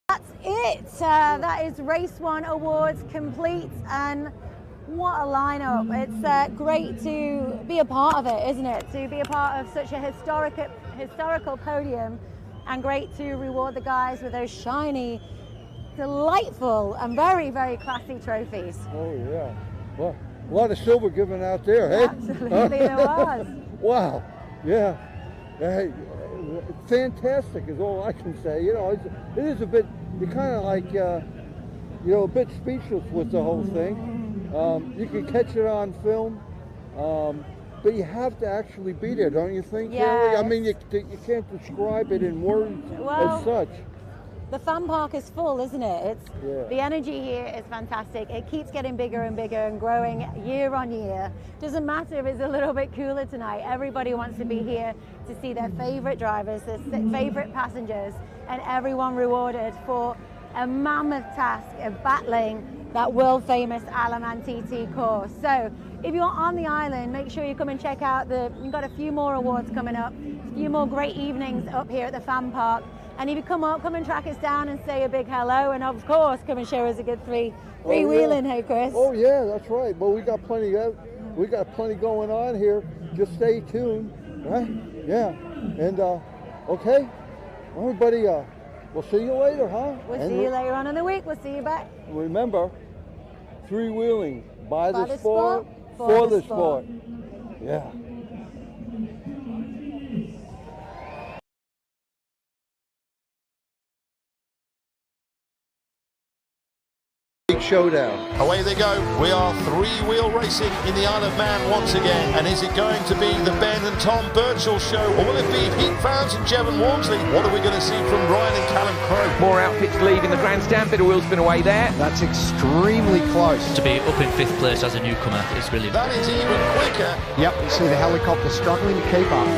That's it. That is Race 1 Awards complete, and what a lineup. It's great to be a part of it, isn't it? To be a part of such a historical podium, and great to reward the guys with those shiny, delightful and very, very classy trophies. Oh yeah. Well, a lot of silver given out there, hey? Absolutely, there was. Wow. Yeah. Hey, fantastic is all I can say. You know, it is a bit, you're kind of like, you know, a bit speechless with the whole thing. You can catch it on film, but you have to actually be there, don't you think, Kelly? I mean, you can't describe it in words as such. The fan park is full, isn't it? The energy here is fantastic. It keeps getting bigger and bigger and growing year on year. Doesn't matter if it's a little bit cooler tonight. Everybody wants to be here to see their favorite drivers, their favorite passengers, and everyone rewarded for a mammoth task of battling that world famous Alaman TT course. So if you're on the island, make sure you come and check out we've got a few more awards coming up, a few more great evenings up here at the fan park. And if you come up, come and track us down and say a big hello, and of course, come and show us a good three-wheeling, hey Chris? Oh yeah, that's right. Well, we got plenty going on here. Just stay tuned, right? Yeah. And okay, everybody. We'll see you later, huh? We'll see you later on in the week. We'll see you back. Remember, three-wheeling by the sport, for the sport. Yeah. Showdown. Away they go. We are three-wheel racing in the Isle of Man once again. And is it going to be the Ben and Tom Birchall show, or will it be Pete Fownes and Jevon Walmsley? What are we going to see from Ryan and Callum Crowe? More outfits leaving the grandstand. Bit of wheel's been away there. That's extremely close. To be up in 5th place as a newcomer is brilliant. That is even quicker. Yep, you see the helicopter struggling to keep up.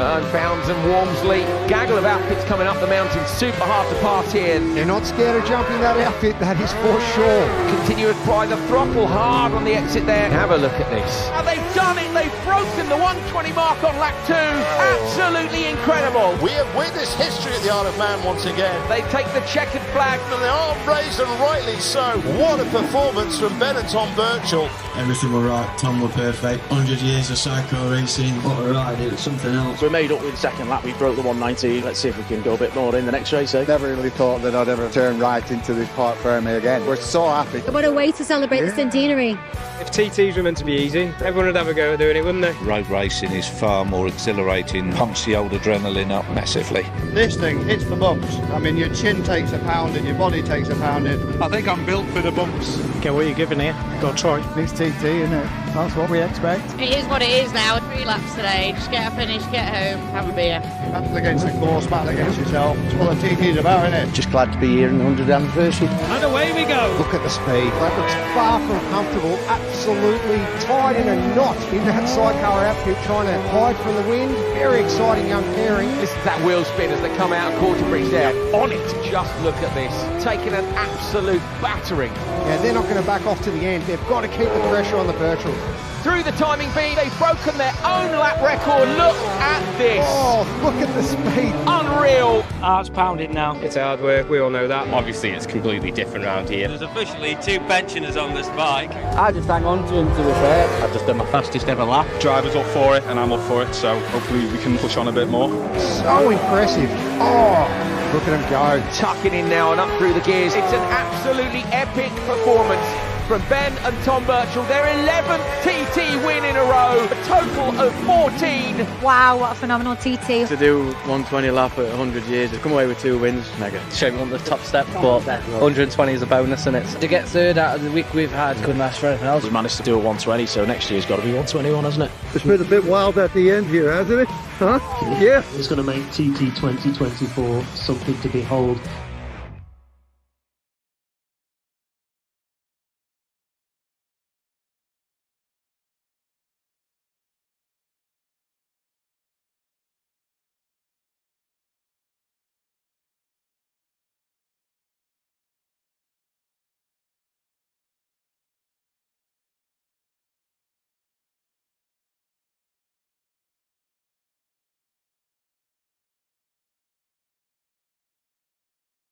And Fownes and Walmsley. Gaggle of outfits coming up the mountain. Super hard to pass here. You're not scared of jumping that outfit, that is for sure. Continue to apply the throttle hard on the exit there. Have a look at this. And they've done it. They've broken the 120 mark on lap 2. Absolutely incredible. We have witnessed history at the Isle of Man once again. They take the checkered flag. And they are raised, and rightly so. What a performance from Ben and Tom Birchall. Everything were right, Tom were perfect. 100 years of sidecar racing. What a ride, it was something else. We made up with the second lap, we broke the 190. Let's see if we can go a bit more in the next race, eh? Never really thought that I'd ever turn right into this park firmly again. We're so happy. What a way to celebrate the centenary. If TTs were meant to be easy, everyone would have a go at doing it, wouldn't they? Road racing is far more exhilarating, pumps the old adrenaline up massively. This thing hits the bumps. I mean, your chin takes a pounding, your body takes a pounding. I think I'm built for the bumps. Okay, what are you giving here? Got to try. It's TT, isn't it? That's what we expect. It is what it is now. 3 laps today. Just get a finish, get home, have a beer. Battle against the course, battle against yourself. It's what the TT's about, isn't it? Just glad to be here in the 100th anniversary. And away we go. Look at the speed. That looks far from comfortable. Absolutely tied in a knot in that sidecar outfit, trying to hide from the wind. Very exciting young pairing. This is that wheel spin as they come out of quarter bridge there. On it. Just look at this. Taking an absolute battering. Yeah, they're not going to back off to the end. They've got to keep the pressure on the Birchall. Through the timing beat, they've broken their own lap record. Look at this. Oh, look at the speed. Unreal. Heart's pounding now. It's hard work, we all know that. Obviously, it's completely different around here. There's officially 2 pensioners on this bike. I just hang on to him, to be fair. I've just done my fastest ever lap. Driver's up for it and I'm up for it, so hopefully we can push on a bit more. So impressive. Oh. Look at him go. Tucking in now and up through the gears. It's an absolutely epic performance from Ben and Tom Birchall. Their 11th TT win in a row, a total of 14. Wow, what a phenomenal TT. To do 120 lap at 100 years, they've come away with 2 wins. Mega. Shame we won the top step, but 120 is a bonus, isn't it? To get third out of the week we've had, couldn't ask for anything else. We managed to do a 120, so next year's got to be 121, hasn't it? It's been a bit wild at the end here, hasn't it? Huh? Yeah. It's going to make TT 2024 something to behold.